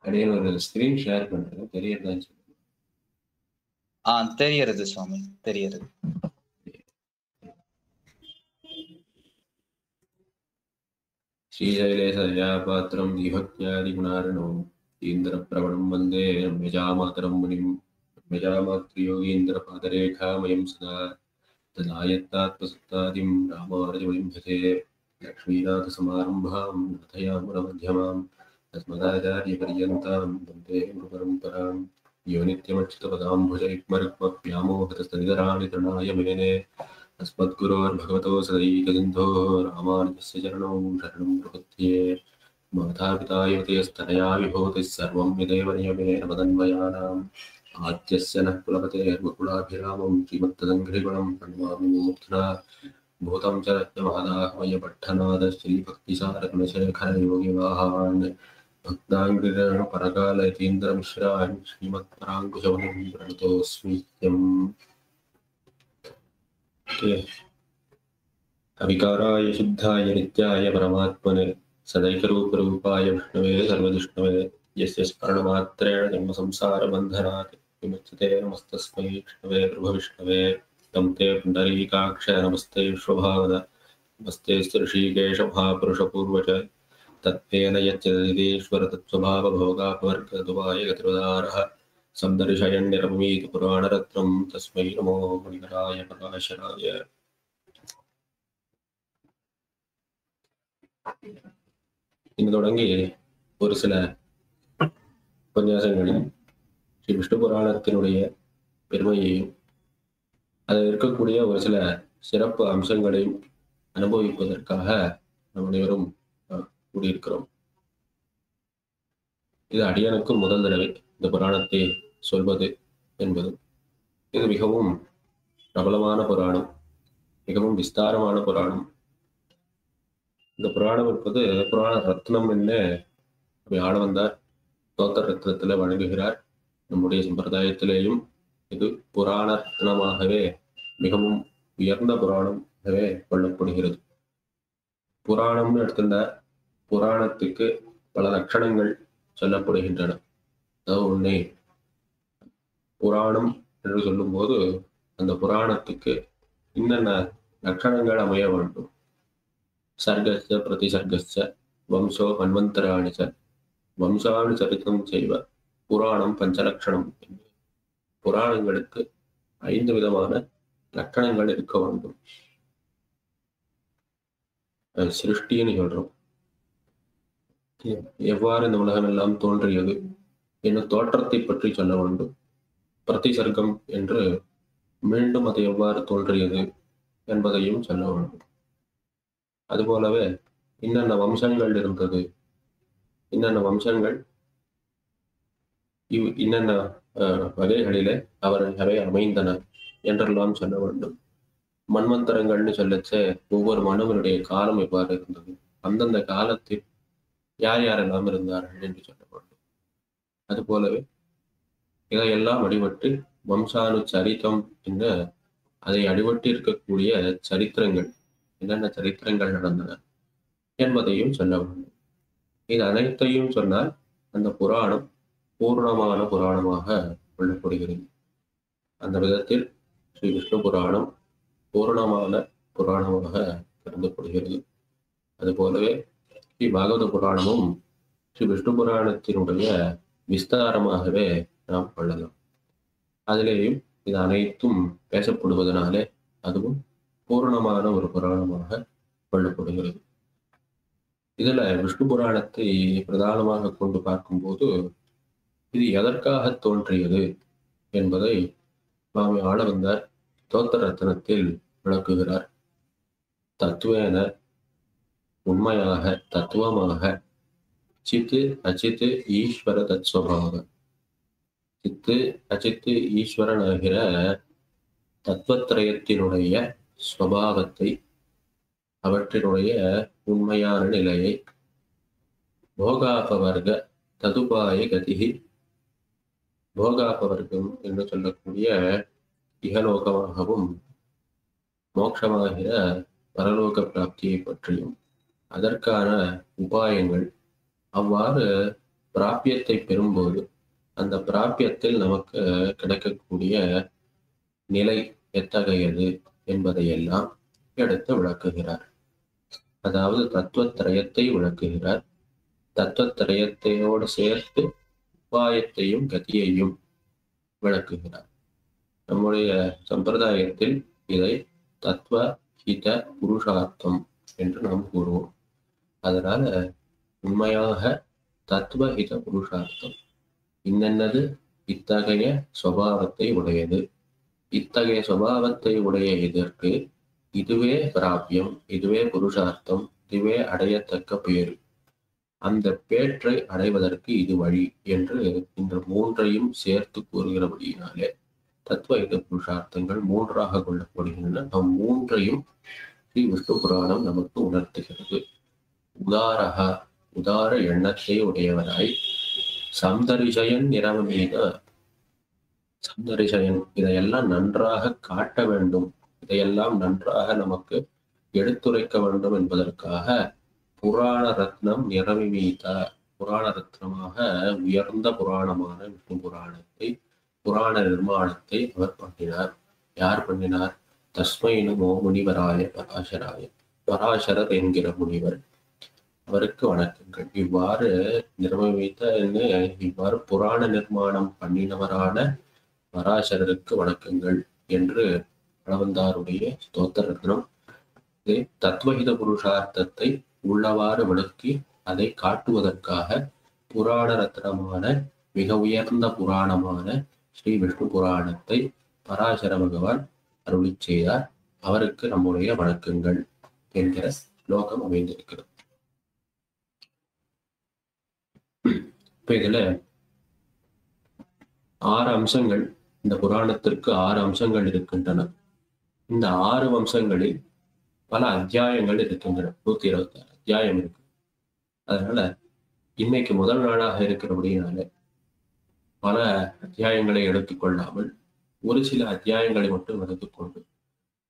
அப்படியே ஒரு screen share பண்றேன், தெரியறதான்னு சொல்லுங்க. தெரியறது சுவாமி, தெரியறது. श्रीशैलेशदयापात्रं दीभक्त्यादिगुणार्णवम् इन्द्रप्रवणं वन्दे रम्यजामातरं मुनिं रम्यजामातृयोगीन्द्रपादरेखामयं सदा तदायत्तात्मसत्तादिं रामानुजमुनिं भजे लक्ष्मीनाथसमारम्भां नाथयामुनमध्यमाम् अस्मदाचार्यपर्यन्तां वन्दे गुरुपरम्परां यो नित्यमच्युतपदाम्बुजयुग्मरुक्मव्यामोहतस्तनिधराणि तृणाय मेने अस्मद्गुरोर्भगवतो सदैकसिन्धोः रामानुजस्य चरणौ शरणं प्रपद्ये मातापिता युवतयस्तनया विभूतिः सर्वं यदेव नियमेन मदन्वयानाम् आद्यस्य नः कुलपतेर्वकुलाभिरामं श्रीमत्तदङ्घ्रिगुणं प्रणमामि मूर्ध्ना भूतं च रत्नमादाहमयपट्टनाद श्रीभक्तिसारकुलशेखरयोगिवाहान् भक्ताङ्घ्रिगणपरकालयतीन्द्रमिश्रान् श्रीमत्पराङ्कुशमुनिं प्रणतोऽस्मि अविकाराय शुद्धाय नित्याय परमात्मने सदैकरूपरूपाय विष्णवे सर्वजिष्णवे यस्य स्मरणमात्रेण जन्मसंसारबन्धनात् विमुच्यते नमस्तस्मै विष्णवे प्रभविष्णवे तं ते पुण्डरीकाक्ष नमस्ते विश्वभावद नमस्ते ऋषिकेशमहापुरुषपूर्वच तत्तेन यच्चदीश्वर तत्स्वभावभोगापवर्गदुवाय गतिर्वदारः सप्तऋषयण्यरममीतपुराणरत्नं तस्मै नमो मणिकराय प्रकाशराय. இங்கு தொடங்கி ஒரு சில உபன்யாசங்களில் ஸ்ரீ விஷ்ணு புராணத்தினுடைய பெருமையையும் அதில் இருக்கக்கூடிய ஒரு சில சிறப்பு அம்சங்களையும் அனுபவிப்பதற்காக நம் அனைவரும் கூடியிருக்கிறோம். இது அடியனுக்கும் முதல் தடவை இந்த புராணத்தை சொல்வது என்பது. இது மிகவும் பிரபலமான புராணம், மிகவும் விஸ்தாரமான புராணம். இந்த புராணம் என்பது புராண ரத்னம் என்ன ஆள வந்தார் தோத்தர் ரத்னத்தில் வழங்குகிறார். நம்முடைய சம்பிரதாயத்திலேயும் இது புராண ரத்னமாகவே மிகவும் உயர்ந்த புராணமாகவே கொள்ளப்படுகிறது. புராணம்னு எடுத்துட்ட புராணத்துக்கு பல லட்சணங்கள் சொல்லப்படுகின்றன. அதாவது உன்னை புராணம் என்று சொல்லும்போது அந்த புராணத்துக்கு என்னென்ன லட்சணங்கள் அமைய வேண்டும். சர்கஸ்ச பிரதிசர்கஸ்ச வம்சோ மன்வந்தராணி ச வம்சாணி சரித்திரம் செய்வ புராணம் பஞ்சலட்சணம் என்று புராணங்களுக்கு 5 விதமான லட்சணங்கள் இருக்க வேண்டும். சிருஷ்டின்னு சொல்றோம், எவ்வாறு இந்த உலகம் எல்லாம் தோன்றியது என்னும் தோற்றத்தை பற்றி சொல்ல வேண்டும். பிரதிசர்க்கம் என்று மீண்டும் அது எவ்வாறு தோன்றியது என்பதையும் சொல்ல வேண்டும். அதுபோலவே என்னென்ன வம்சங்கள் இருந்தது, என்னென்ன வம்சங்கள் என்னென்ன வகைகளிலே அவை அமைந்தன என்றெல்லாம் சொல்ல வேண்டும். மன்வந்தரங்கள்னு சொல்லச்ச ஒவ்வொரு மனுவனுடைய காலம் எவ்வாறு இருந்தது, அந்தந்த காலத்தில் யார் யாரெல்லாம் இருந்தார்கள் என்று சொல்ல வேண்டும். அதுபோலவே இதையெல்லாம் அடிபட்டு வம்சானு சரித்தம் என்ற அதை அடிபட்டு இருக்கக்கூடிய சரித்திரங்கள், என்னென்ன சரித்திரங்கள் நடந்தன என்பதையும் சொல்ல வேண்டும். இது அனைத்தையும் சொன்னால் அந்த புராணம் பூர்ணமான புராணமாக கொள்ளப்படுகிறது. அந்த விதத்தில் ஸ்ரீ விஷ்ணு புராணம் பூர்ணமான புராணமாக கருதப்படுகிறது. அதுபோலவே ஸ்ரீ பாகவத புராணமும் ஸ்ரீ விஷ்ணு புராணத்தினுடைய விஸ்தாரமாகவே நாம் கொள்ளலாம். அதிலேயும் இது அனைத்தும் பேசப்படுவதனாலே அதுவும் பூர்ணமான ஒரு புராணமாக கொள்ளப்படுகிறது. இதுல விஷ்ணு புராணத்தை பிரதானமாக கொண்டு பார்க்கும்போது இது எதற்காக தோன்றியது என்பதை சுவாமி ஆளவந்தார் தோத்தர ரத்னத்தில் விளக்குகிறார். தத்துவேன உண்மையாக தத்துவமாக சித்து அச்சித்து ஈஸ்வர தத்ஸ்வபாவ சித்து அச்சித்து ஈஸ்வரனாகிற தத்துவத்திரயத்தினுடைய ஸ்வபாவத்தை, அவற்றினுடைய உண்மையான நிலையை போகாபவர்க ததுபாய கதிகி, போகாபவர்க்கம் என்று சொல்லக்கூடிய இகலோகமாகவும் மோட்சமாகிற பரலோக பிராப்தியை பற்றியும் அதற்கான உபாயங்கள், அவ்வாறு பிராபியத்தை பெறும்போது அந்த பிராபியத்தில் நமக்கு கிடைக்கக்கூடிய நிலை எத்தகையது என்பதையெல்லாம் எடுத்து விளக்குகிறார். அதாவது தத்துவத்திரயத்தை விளக்குகிறார். தத்துவத்திரயத்தையோடு சேர்த்து உபாயத்தையும் கதியையும் விளக்குகிறார். நம்முடைய சம்பிரதாயத்தில் இதை தத்துவ ஹித புருஷார்த்தம் என்று நாம் கூறுவோம். அதனால உண்மையாக தத்துவ ஹித புருஷார்த்தம் இன்னென்னது இத்தகைய சுபாவத்தை உடையது, இத்தகைய சுபாவத்தை உடைய இதற்கு இதுவே பிராபியம், இதுவே புருஷார்த்தம், இதுவே அடையத்தக்க பேரு, அந்த பேற்றை அடைவதற்கு இது வழி என்று இந்த மூன்றையும் சேர்த்து கூறுகிறபடியினாலே தத்துவ ஹித புருஷார்த்தங்கள் மூன்றாக கொள்ளப்படுகின்றன. நம் மூன்றையும் ஸ்ரீ விஷ்ணு புராணம் நமக்கு உணர்த்துகிறது. உதாரகா, உதார எண்ணத்தை உடையவராய், சந்தரிசயன் நிரவமீத, சந்தரிசயன் இதையெல்லாம் நன்றாக காட்ட வேண்டும், இதையெல்லாம் நன்றாக நமக்கு எடுத்துரைக்க வேண்டும் என்பதற்காக புராண ரத்னம் நிரவிமீத, புராண ரத்னமாக உயர்ந்த புராணமான விஷ்ணு புராணத்தை, புராண நிர்மாணத்தை அவர் பண்ணினார். யார் பண்ணினார்? தஸ்மை நமோ முனிவராய பராசராய, பராசரர் என்கிற முனிவர், அவருக்கு வணக்கங்கள். இவ்வாறு நிர்மமித்த இவ்வாறு புராண நிர்மாணம் பண்ணினவரான பராசரருக்கு வணக்கங்கள் என்று அளவந்தாருடைய ஸ்தோத்திர ரத்னம். இது தத்துவஹித புருஷார்த்தத்தை உள்ளவாறு விளக்கி அதை காட்டுவதற்காக புராண ரத்னமான மிக உயர்ந்த புராணமான ஸ்ரீ விஷ்ணு புராணத்தை பராசர பகவான் அருளி செய்தார். அவருக்கு நம்முடைய வணக்கங்கள் என்கிற ஸ்லோகம் அமைந்திருக்கிறது. இப்ப இதுல 6 அம்சங்கள், இந்த புராணத்திற்கு 6 அம்சங்கள் இருக்கின்றன. இந்த 6 அம்சங்களில் பல அத்தியாயங்கள் இருக்கின்றன. 126 அத்தியாயம் இருக்கு. அதனால இன்னைக்கு முதல் நாளாக இருக்கிறபடினால பல அத்தியாயங்களை எடுத்துக்கொள்ளாமல் ஒரு சில அத்தியாயங்களை மட்டும் எடுத்துக்கொண்டு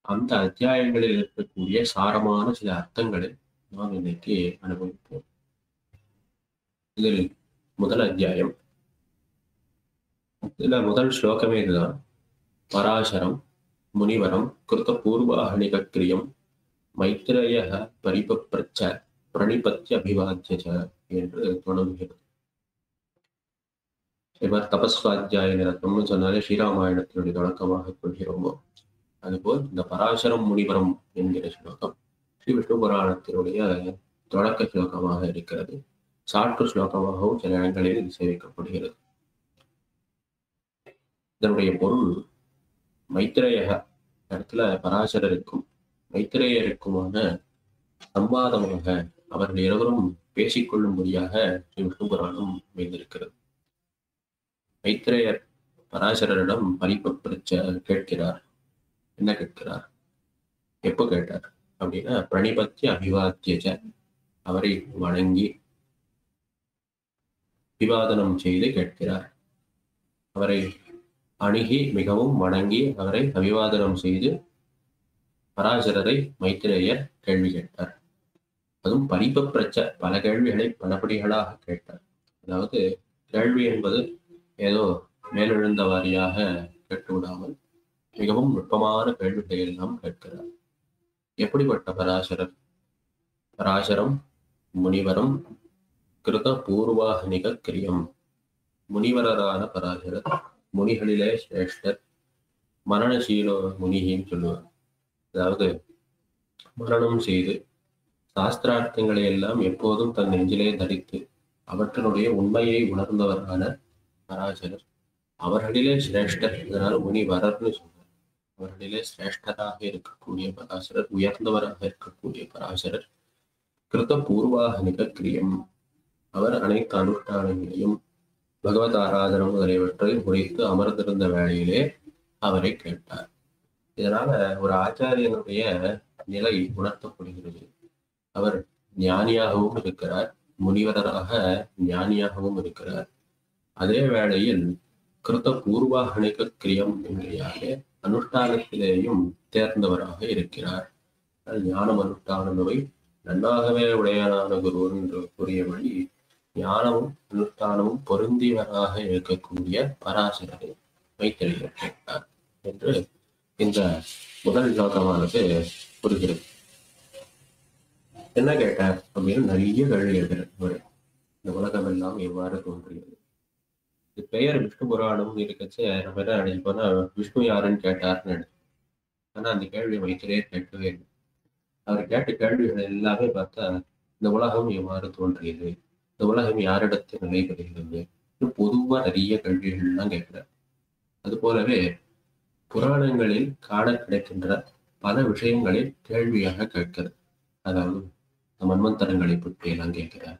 அந்த அத்தியாயங்களில் இருக்கக்கூடிய சாரமான சில அர்த்தங்களை நாம் இன்னைக்கு அனுபவிப்போம். இதில் முதல் அத்தியாயம், இதுல முதல் ஸ்லோகமே இதுதான். பராசரம் முனிவரம் கிருத பூர்வாஹணிகிரியம் மைத்ரேய பரிபப்ரச்ச பிரணிபத்திய அபிவாத்திய என்று தொடங்குகிறது. இவர் தபஸ்வாத்தியாய ரத்னம்னு சொன்னாலே ஸ்ரீராமாயணத்தினுடைய தொடக்கமாக கொள்கிறோமோ, அதுபோல் இந்த பராசரம் முனிவரம் என்கிற ஸ்லோகம் ஸ்ரீ விஷ்ணு புராணத்தினுடைய தொடக்க ஸ்லோகமாக இருக்கிறது. சாற்று ஸ்லோகமாகவும் சில இடங்களில் இது சேவிக்கப்படுகிறது. இதனுடைய பொருள் மைத்ரேய இடத்துல பராசரருக்கும் மைத்ரேயருக்குமான சம்வாதமாக அவர்கள் இருவரும் பேசிக்கொள்ளும்படியாக ஸ்ரீ விஷ்ணு புராணம் அமைந்திருக்கிறது. மைத்ரேயர் பராசரரிடம் பரிபப்ரச்ச கேட்கிறார். என்ன கேட்கிறார்? எப்போ கேட்டார் அப்படின்னா, பிரணிபத்திய அபிவாத்தியஜ, அவரை வணங்கி அபிவாதனம் செய்து கேட்கிறார். அவரை அணுகி மிகவும் வணங்கி அவரை அபிவாதனம் செய்து பராசரரை மைத்ரேயர் கேள்வி கேட்டார். அதுவும் பரிபப்ரச்ச, பல கேள்விகளை பலபடிகளாக கேட்டார். அதாவது கேள்வி என்பது ஏதோ மேலெழுந்த வாரியாக கேட்டுவிடாமல் மிகவும் நுட்பமான கேள்விகளை எல்லாம் கேட்கிறார். எப்படிப்பட்ட பராசரர்? பராசரம் முனிவரம் கிருத பூர்வாஹணிகிரியம், முனிவரரான பராசரர், முனிகளிலே சிரேஷ்டர், மரணசீலோ முனிகின்னு சொல்லுவார். அதாவது மரணம் செய்து சாஸ்திரார்த்தங்களை எல்லாம் எப்போதும் தன் நெஞ்சிலே தரித்து அவற்றினுடைய உண்மையை உணர்ந்தவரான பராசரர், அவர்களிலே சிரேஷ்டர். இதனால் முனிவரர்னு சொன்னார். அவர்களிலே சிரேஷ்டராக இருக்கக்கூடிய பராசரர், உயர்ந்தவராக இருக்கக்கூடிய பராசரர், கிருத பூர்வாஹணிகிரியம், அவர் அனைத்து அனுஷ்டானங்களையும் பகவத் ஆராதனம் முதலியவற்றை முடித்து அமர்ந்திருந்த வேளையிலே அவரை கேட்டார். இதனால ஒரு ஆச்சாரியனுடைய நிலை உணர்த்தப்படுகிறது. அவர் ஞானியாகவும் இருக்கிறார், முனிவராக ஞானியாகவும் இருக்கிறார். அதே வேளையில் கிருத்த பூர்வாஹணிகிரியம் என்கிறையாக அனுஷ்டானத்திலேயும் தேர்ந்தவராக இருக்கிறார். ஞானம் அனுஷ்டானவை நன்னாகவே உடையனான குரு என்று கூறியபடி ஞானமும் அனுஷ்டானமும் பொருந்தியவராக இருக்கக்கூடிய பராசரரை மைத்திரேயர் கேட்டார் என்று இந்த முதல் ஸ்லோகமானது புரிகிறது. என்ன கேட்டார் அப்படின்னு நிறைய கேள்வி கேட்கிறார். இந்த உலகம் எல்லாம் எவ்வாறு தோன்றியது? இது பெயர் விஷ்ணு புராணம் இருக்கச்சு நம்ம என்ன நினைப்போம்னா விஷ்ணு யாருன்னு கேட்டார்னு நினைச்சோம். ஆனா அந்த கேள்வியை மைத்திரேயர் கேட்கவே இல்லை. அவர் கேட்ட கேள்விகள் எல்லாமே பார்த்தா இந்த உலகம் எவ்வாறு தோன்றியது, இந்த உலகம் யாரிடத்தில் நிலைபெறுகிறது, பொதுவா நிறைய கேள்விகள்லாம் கேட்கிறார். அது போலவே புராணங்களில் காண கிடைக்கின்ற பல விஷயங்களில் கேள்வியாக கேட்கிறது. அதாவது மன்வந்தரங்களை பற்றி எல்லாம் கேட்கிறார்,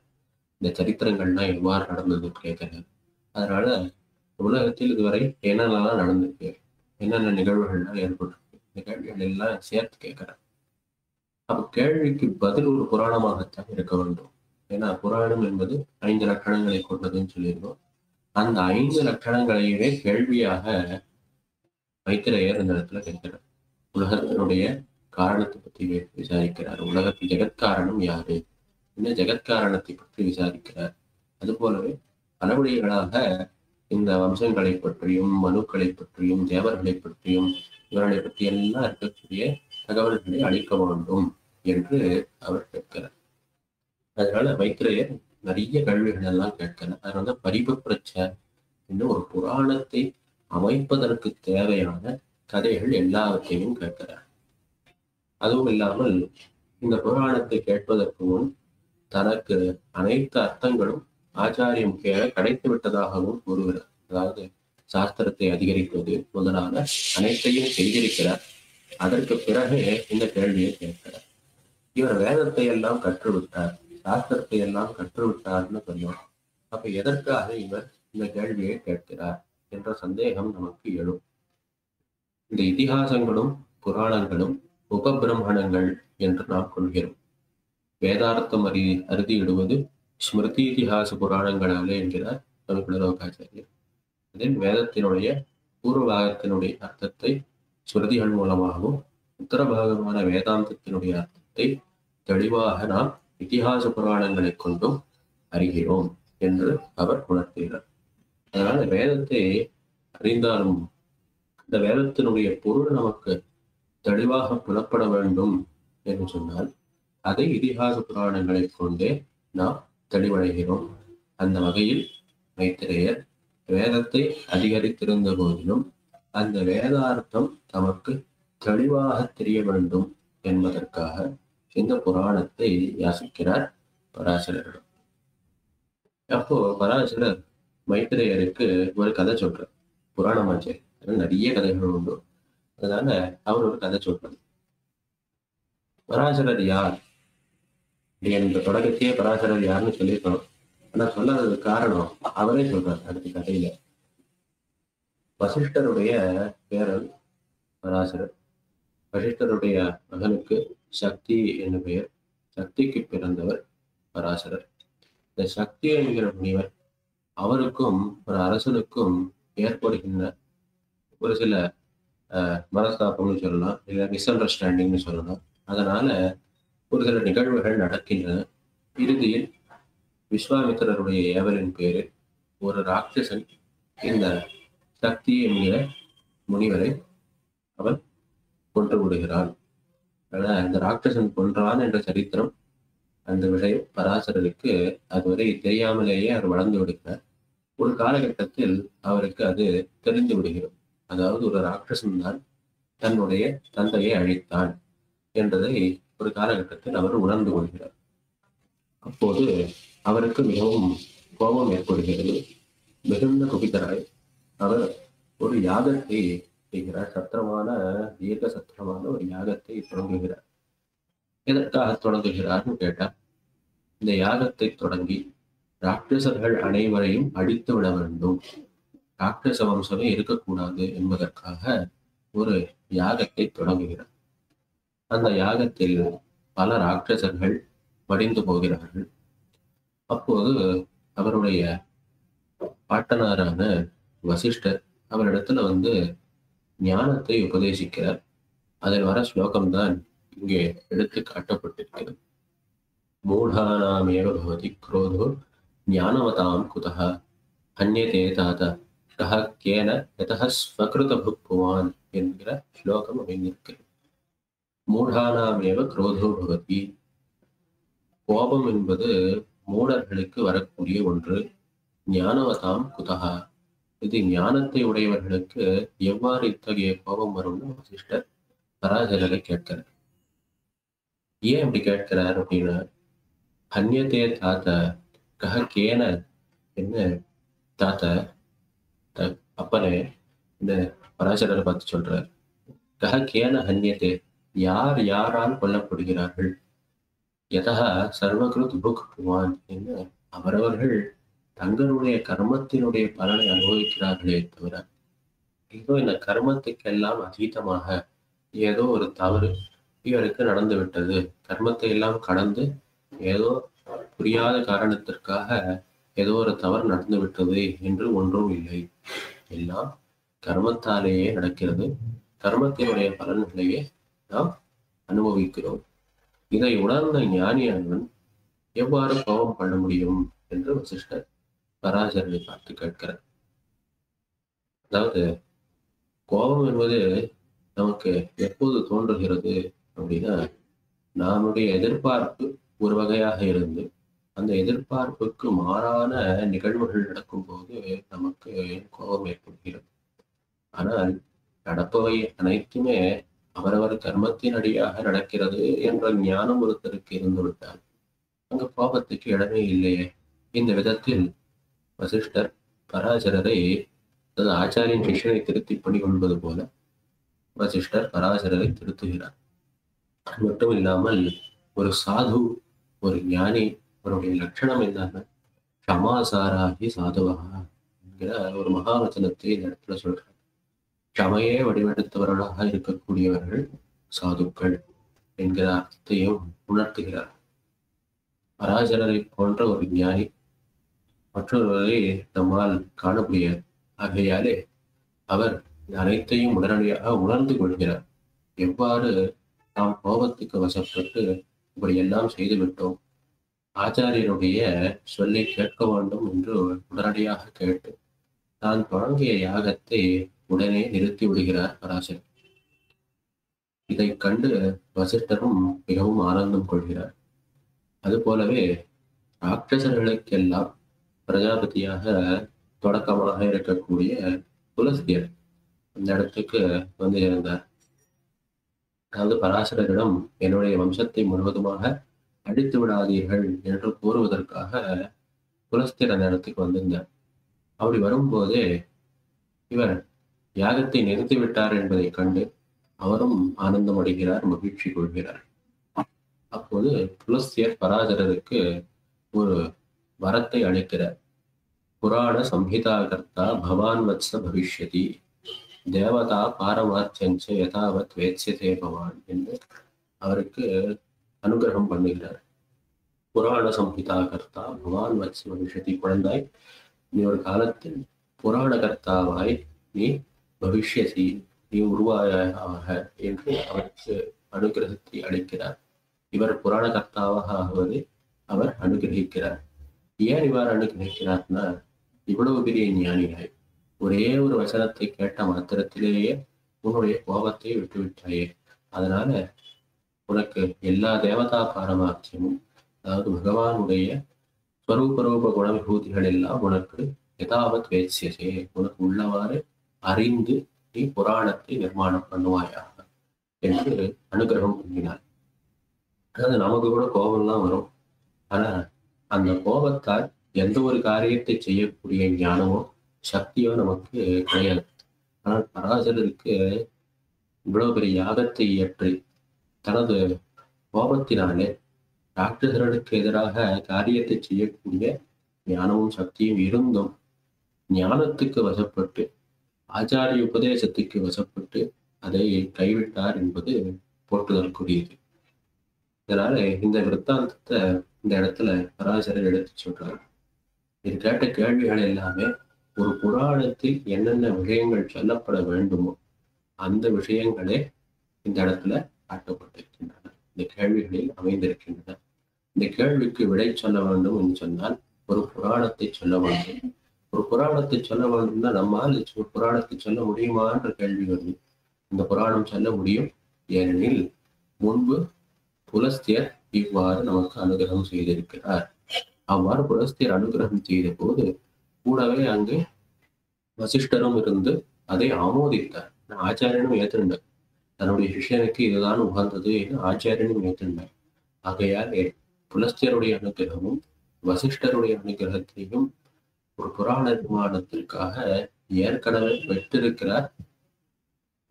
இந்த சரித்திரங்கள்லாம் எவ்வாறு நடந்ததுன்னு கேட்கிறார். அதனால உலகத்தில் இதுவரை என்னென்னலாம் நடந்திருக்கு, என்னென்ன நிகழ்வுகள்லாம் ஏற்பட்டிருக்கு, இந்த கேள்விகள் எல்லாம் சேர்த்து கேட்கிறார். அப்ப கேள்விக்கு பதில் ஒரு புராணமாகத்தான் இருக்க வேண்டும். ஏன்னா புராணம் என்பது 5 லட்சணங்களை கொண்டதுன்னு சொல்லியிருந்தோம். அந்த 5 லட்சணங்களையுமே கேள்வியாக மைத்திரேயர் இந்த இடத்துல கேட்கிறார். உலகத்தினுடைய காரணத்தை பற்றி விசாரிக்கிறார். உலகத்தின் ஜெகத்காரணம் யாரு, இன்னும் ஜெகத்காரணத்தை பற்றி விசாரிக்கிறார். அது போலவே பலவழிகளாக இந்த வம்சங்களை பற்றியும் மனுக்களை பற்றியும் தேவர்களை பற்றியும் இவர்களை பற்றி எல்லாம் இருக்கக்கூடிய தகவல்களை அளிக்க வேண்டும் என்று அவர் கேட்கிறார். அதனால மைத்திரேயர் நிறைய கேள்விகள் எல்லாம் கேட்கிறார். அதனால பரிபப்ரச்ச இன்னும் ஒரு புராணத்தை அமைப்பதற்கு தேவையான கதைகள் எல்லாவற்றையும் கேட்கிறார். அதுவும் இல்லாமல் இந்த புராணத்தை கேட்பதற்கு முன் தனக்கு அனைத்து அர்த்தங்களும் ஆச்சாரியம் கிடைத்து விட்டதாகவும் கூறுகிறார். அதாவது சாஸ்திரத்தை அதிகரிப்பது முதலான அனைத்தையும் செய்திருக்கிறார். அதற்கு பிறகு இந்த கேள்வியை கேட்கிறார். இவர் வேதத்தை எல்லாம் கற்றுவிட்டார், சாஸ்திரத்தை எல்லாம் கற்றுவிட்டார்னு சொல்லுவோம். அப்ப எதற்காக இவர் இந்த கேள்வியை கேட்கிறார் என்ற சந்தேகம் நமக்கு எழும். இந்த இதிகாசங்களும் புராணங்களும் உபபிரமணங்கள் என்று நாம் கொள்கிறோம். வேதார்த்தம் அறுதியிடுவது ஸ்மிருதி இதிகாச புராணங்களாலே என்கிறார் லோகாச்சாரியர். அதில் வேதத்தினுடைய பூர்வபாகத்தினுடைய அர்த்தத்தை ஸ்மிருதிகள் மூலமாகவும் உத்தரபாகமான வேதாந்தத்தினுடைய அர்த்தத்தை தெளிவாக நாம் இதிகாச புராணங்களை கொண்டும் அறிகிறோம் என்று அவர் உணர்த்துகிறார். அதனால வேதத்தை அறிந்தாலும் இந்த வேதத்தினுடைய பொருள் நமக்கு தெளிவாக புலப்பட வேண்டும் என்று சொன்னால் அதை இதிகாச புராணங்களை கொண்டே நாம் தெளிவடைகிறோம். அந்த வகையில் மைத்திரேயர் வேதத்தை அதிகரித்திருந்த போதிலும் அந்த வேதார்த்தம் நமக்கு தெளிவாக தெரிய வேண்டும் என்பதற்காக இந்த புராணத்தை யாசிக்கிறார் பராசரரிடம். அப்போ பராசரர் மைத்திரேயருக்கு ஒரு கதை சொல்றார். புராணமாச்சே, நிறைய கதைகள் உண்டு. அதனால அவர் ஒரு கதை சொல்றார். பராசரர் யார் என்ற தொடக்கத்தையே பராசரர் யாருன்னு சொல்லியிருக்கணும். ஆனா சொல்லாதது காரணம் அவரே சொல்றார் அடுத்த கதையில. வசிஷ்டருடைய பேரன் பராசரர். வசிஷ்டருடைய மகனுக்கு சக்தி என்று பெயர். சக்திக்கு பிறந்தவர் பராசரர். இந்த சக்தி என்கிற முனிவர் அவருக்கும் ஒரு அரசனுக்கும் ஏற்படுகின்ற ஒரு சில மனஸ்தாபம்னு சொல்லலாம், இல்லை மிஸ் அண்டர்ஸ்டாண்டிங்னு சொல்லலாம். அதனால ஒரு சில நிகழ்வுகள் நடக்கின்றன. இறுதியில் விஸ்வாமித்திரருடைய ஏவலின் பேரில் ஒரு ராட்சசன் இந்த சக்தி என்கிற முனிவரை அவன் கொன்று விடுகிறான். இந்த ராட்சசன் கொன்றான் என்ற சரித்திரம், அந்த விஷயம் பராசரருக்கு அதுவரை தெரியாமலேயே அவர் வளர்ந்து விடுகிறார். ஒரு காலகட்டத்தில் அவருக்கு அது தெரிந்து விடுகிறது. அதாவது ஒரு ராட்சசன் தான் தன்னுடைய தந்தையை அழித்தான் என்றதை ஒரு காலகட்டத்தில் அவர் உணர்ந்து கொள்கிறார். அப்போது அவருக்கு மிகவும் கோபம் ஏற்படுகிறது. மிகுந்த குபிதராய் அவர் ஒரு யாகத்தை செய்கிறார். சத்திரமான தீர்க்க சத்திரமான ஒரு யாகத்தை தொடங்குகிறார். எதற்காக தொடங்குகிறார்னு கேட்டார், இந்த யாகத்தை தொடங்கி ராட்சசர்கள் அனைவரையும் அழித்து விட வேண்டும், ராட்சச வம்சமே இருக்கக்கூடாது என்பதற்காக ஒரு யாகத்தை தொடங்குகிறார். அந்த யாகத்தில் பல ராட்சசர்கள் மடிந்து போகிறார்கள். அப்போது அவருடைய பாட்டனாரான வசிஷ்டர் அவரிடத்துல ஞானத்தை உபதேசிக்கிறார். அதில் வர ஸ்லோகம்தான் இங்கே எடுத்து காட்டப்பட்டிருக்கிறது. மூடானாமேவ பவதி குரோதோ ஞானவதாம் குதஹ ஹன்யதே தாத கஹ கேன யதஹ ஸ்வகிருத புக்புவான் என்கிற ஸ்லோகம் அமைந்திருக்கு. மூடானாமேவ குரோதோ பவதி. கோபம் என்பது மூடர்களுக்கு வரக்கூடிய ஒன்று. ஞானவதாம் குதஹா. இது ஞானத்தை உடையவர்களுக்கு எவ்வாறு இத்தகைய கோபம் வரும்னு வசிஷ்டர் பராசரரை கேட்கிறார். ஏன் அப்படி கேட்கிறார் அப்படின்னா, ஹன்யதே தாத்த கஹ கேன, என்ன தாத்த, அப்பனே, இந்த பராசரரை பார்த்து சொல்றார். கஹ கேன ஹன்யதே, யார் யாரால் கொல்லப்படுகிறார்கள். யதா சர்வகிருத் புக் புவான், என்ன அவரவர்கள் தங்களுடைய கர்மத்தினுடைய பலனை அனுபவிக்கிறார்களே தவிர, ஏதோ இந்த கர்மத்துக்கெல்லாம் அதீதமாக ஏதோ ஒரு தவறு இவருக்கு நடந்து விட்டது, கர்மத்தை எல்லாம் கடந்து ஏதோ புரியாத காரணத்திற்காக ஏதோ ஒரு தவறு நடந்து விட்டது என்று ஒன்றும் இல்லை. எல்லாம் கர்மத்தாலேயே நடக்கிறது. கர்மத்தினுடைய பலன்களையே நாம் அனுபவிக்கிறோம். இதை உணர்ந்த ஞானியானவன் எவ்வாறு கோபம் பண்ண முடியும் என்று வசிஷ்டர் பராசரனை பார்த்து கேட்கிறார். அதாவது கோபம் என்பது நமக்கு எப்போது தோன்றுகிறது அப்படின்னா, நம்முடைய எதிர்பார்ப்பு ஒரு வகையாக இருந்து அந்த எதிர்பார்ப்புக்கு மாறான நிகழ்வுகள் நடக்கும்போது நமக்கு கோபம் ஏற்படுகிறது. ஆனால் நடப்பவை அனைத்துமே அவரவர் கர்மத்தின் அடியாக நடக்கிறது என்ற ஞானம் ஒருத்தருக்கு இருந்துவிட்டால் அங்கு கோபத்துக்கு இடமே இல்லையே. இந்த விதத்தில் வசிஷ்டர் பராசரரை, அதாவது ஆச்சாரியின் சிஷ்யனை திருத்தி பணி கொள்வது போல வசிஷ்டர் பராசரரை திருத்துகிறார். அது மட்டும் இல்லாமல் ஒரு சாது, ஒரு ஞானி, அவருடைய லட்சணம் என்னன்னா க்ஷமாசாராகி சாதுவா என்கிற ஒரு மகாவச்சனத்தை இந்த இடத்துல சொல்றார். க்ஷமையே வடிவெடுத்தவர்களாக இருக்கக்கூடியவர்கள் சாதுக்கள் என்கிற அர்த்தத்தையும் உணர்த்துகிறார். பராசரரை போன்ற ஒரு ஞானி மற்றொருவரை நம்மால் காண முடியாது. ஆகையாலே அவர் அனைத்தையும் உடனடியாக உணர்ந்து கொள்கிறார். எவ்வாறு நாம் கோபத்துக்கு வசப்பட்டு இப்படி எல்லாம் செய்துவிட்டோம், ஆச்சாரியனுடைய சொல்லை கேட்க வேண்டும் என்று உடனடியாக கேட்டு தான் தொடங்கிய யாகத்தை உடனே நிறுத்தி விடுகிறார் பராசரர். இதை கண்டு வசிஷ்டரும் மிகவும் ஆனந்தம் கொள்கிறார். அதுபோலவே ராட்சசர்களுக்கெல்லாம் பிரஜாபதியாக தொடக்கமாக இருக்கக்கூடிய புலஸ்தியர் அந்த இடத்துக்கு வந்து இருந்தார். அதாவது பராசரரிடம் என்னுடைய வம்சத்தை முழுவதுமாக அழித்து விடாதீர்கள் என்று கூறுவதற்காக புலஸ்தியர் அந்த இடத்துக்கு வந்திருந்தார். அப்படி வரும்போதே இவர் யாகத்தை நிறுத்திவிட்டார் என்பதை கண்டு அவரும் ஆனந்தம் அடைகிறார், மகிழ்ச்சி கொள்கிறார். அப்போது புலஸ்தியர் பராசரருக்கு ஒரு வரத்தை அளிக்கிறார். புராண சம்ஹிதாகர்த்தா பவான் வத்ச பவிஷ்யதி தேவதா பாரமார்த்தியஞ்ச யதாவத் வேத்யதே பவான் என்று அவருக்கு அனுகிரகம் பண்ணுகிறார். புராண சம்ஹிதாகர்த்தா பவான் வத்ச பவிஷ்யதி, குழந்தாய் நீ ஒரு காலத்தில் புராணகர்த்தாவாய் நீ பவிஷ்யசி, நீ உருவாயாக என்று அவருக்கு அனுகிரகத்தை அளிக்கிறார். இவர் புராணகர்த்தாவாக ஆகுவதை அவர் அனுகிரகிக்கிறார். ஏன் இவ்வாறு அனுகிரகிக்கிறார்னா, இவ்வளவு பெரிய ஞானியாய் ஒரே ஒரு வசனத்தை கேட்ட மாத்திரத்திலேயே உன்னுடைய கோபத்தை விட்டுவிட்டாயே, அதனால உனக்கு எல்லா தேவதா பாரமார்த்தியமும், அதாவது பகவானுடைய ஸ்வரூபரூப குணவிபூதிகள் எல்லாம் உனக்கு யதாவத் வேத்யசே, உனக்கு உள்ளவாறு அறிந்து நீ புராணத்தை நிர்மாணம் பண்ணுவாயாக என்று அனுகிரகம் பண்ணினார். அதாவது நமக்கு கூட கோபம்லாம் வரும். ஆனா அந்த கோபத்தால் எந்த ஒரு காரியத்தை செய்யக்கூடிய ஞானமோ சக்தியோ நமக்கு கிடையாது. ஆனால் பராசரருக்கு இவ்வளவு பெரிய யாகத்தை இயற்றி தனது கோபத்தினாலே ராட்சசர்களுக்கு எதிராக காரியத்தை செய்யக்கூடிய ஞானமும் சக்தியும் இருந்தும் ஞானத்துக்கு வசப்பட்டு ஆச்சாரிய உபதேசத்துக்கு வசப்பட்டு அதை கைவிட்டார் என்பது போற்றுதற்குரியது. இதனால இந்த விற்த்தாந்தத்தை இந்த இடத்துல பராசரர் எடுத்து சொல்றாரு. இது கேட்ட கேள்விகள் எல்லாமே ஒரு புராணத்தில் என்னென்ன விஷயங்கள் சொல்லப்பட வேண்டுமோ அந்த விஷயங்களே இந்த இடத்துல காட்டப்பட்டிருக்கின்றன, இந்த கேள்விகளில் அமைந்திருக்கின்றன. இந்த கேள்விக்கு விடை சொல்ல வேண்டும் என்று சொன்னால் ஒரு புராணத்தை சொல்ல வேண்டும். ஒரு புராணத்தை சொல்ல வேண்டும்னா நம்மால் ஒரு புராணத்தை சொல்ல முடியுமா என்ற கேள்வி வருது. இந்த புராணம் சொல்ல முடியும். ஏனெனில் முன்பு புலஸ்தியர் இவ்வாறு நமக்கு அனுகிரகம் செய்திருக்கிறார். அவ்வாறு புலஸ்தியர் அனுகிரகம் செய்த போது கூடவே அங்கு வசிஷ்டரும் இருந்து அதை ஆமோதித்தார். ஆச்சாரியனும் ஏற்றிருந்தார். தன்னுடைய சிஷ்யனுக்கு இதுதான் உகந்தது என்று ஆச்சாரியனும் ஏற்றிருந்தார். ஆகையால் புலஸ்தியருடைய அனுகிரகமும் வசிஷ்டருடைய அனுகிரகத்தையும் ஒரு புராண நிர்மாணத்திற்காக ஏற்கனவே பெற்றிருக்கிறார்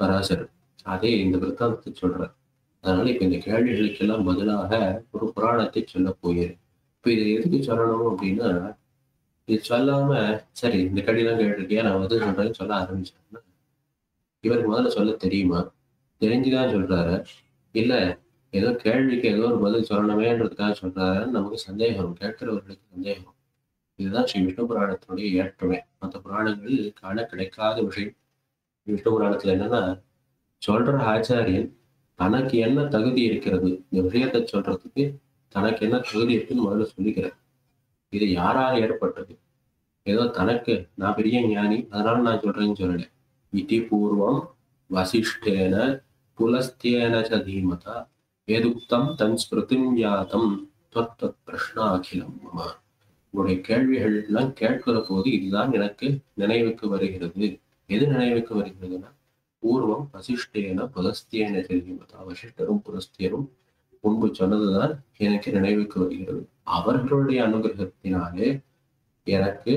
பராசரர். அதே இந்த விருத்தாந்தத்தை சொல்றார். அதனால இப்ப இந்த கேள்விகளுக்கெல்லாம் பதிலாக ஒரு புராணத்தை சொல்ல போகிறேன். இப்ப இதை எதுக்கு சொல்லணும் அப்படின்னா, இது சொல்லாம சரி இந்த கேள்விலாம் கேட்டிருக்கேன் நான் வந்து சொல்றேன்னு சொல்ல ஆரம்பிச்சேன்னா இவருக்கு முதல்ல சொல்ல தெரியுமா? தெரிஞ்சுதான் சொல்றாரு, இல்ல ஏதோ கேள்விக்கு ஏதோ ஒரு பதில் சொல்லணுமேன்றதுக்காக சொல்றாருன்னு நமக்கு சந்தேகம், கேட்கிறவர்களுக்கு சந்தேகம். இதுதான் ஸ்ரீ விஷ்ணு புராணத்தினுடைய ஏற்றமே. மற்ற புராணங்களில் காண கிடைக்காத விஷயம். விஷ்ணு புராணத்துல என்னன்னா, சொல்ற ஆச்சாரியன் தனக்கு என்ன தகுதி இருக்கிறது இந்த விஷயத்தை சொல்றதுக்கு, தனக்கு என்ன தகுதி இருக்குன்னு முதல்ல சொல்லிக்கிறார். இது யாரால் ஏற்பட்டது? ஏதோ தனக்கு நான் பெரிய ஞானி அதனால நான் சொல்றேன்னு சொல்லல. இதி பூர்வம் வசிஷ்டேன புலஸ்தியேன ச தீமதா ஏதுக்தம் தன் ஸ்மிருதிம் யாதம் தொத் பிரஷ்னாகிலம் மம. உங்களுடைய கேள்விகள் எல்லாம் கேட்கிற போது இதுதான் எனக்கு நினைவுக்கு வருகிறது. எது நினைவுக்கு வருகிறதுனா, பூர்வம் வசிஷ்டேன புலஸ்தியேன ச தீமதா, வசிஷ்டரும் புலஸ்தியரும் முன்பு சொன்னதுதான் எனக்கு நினைவுக்கு வருகிறது. அவர்களுடைய அனுகிரகத்தினாலே எனக்கு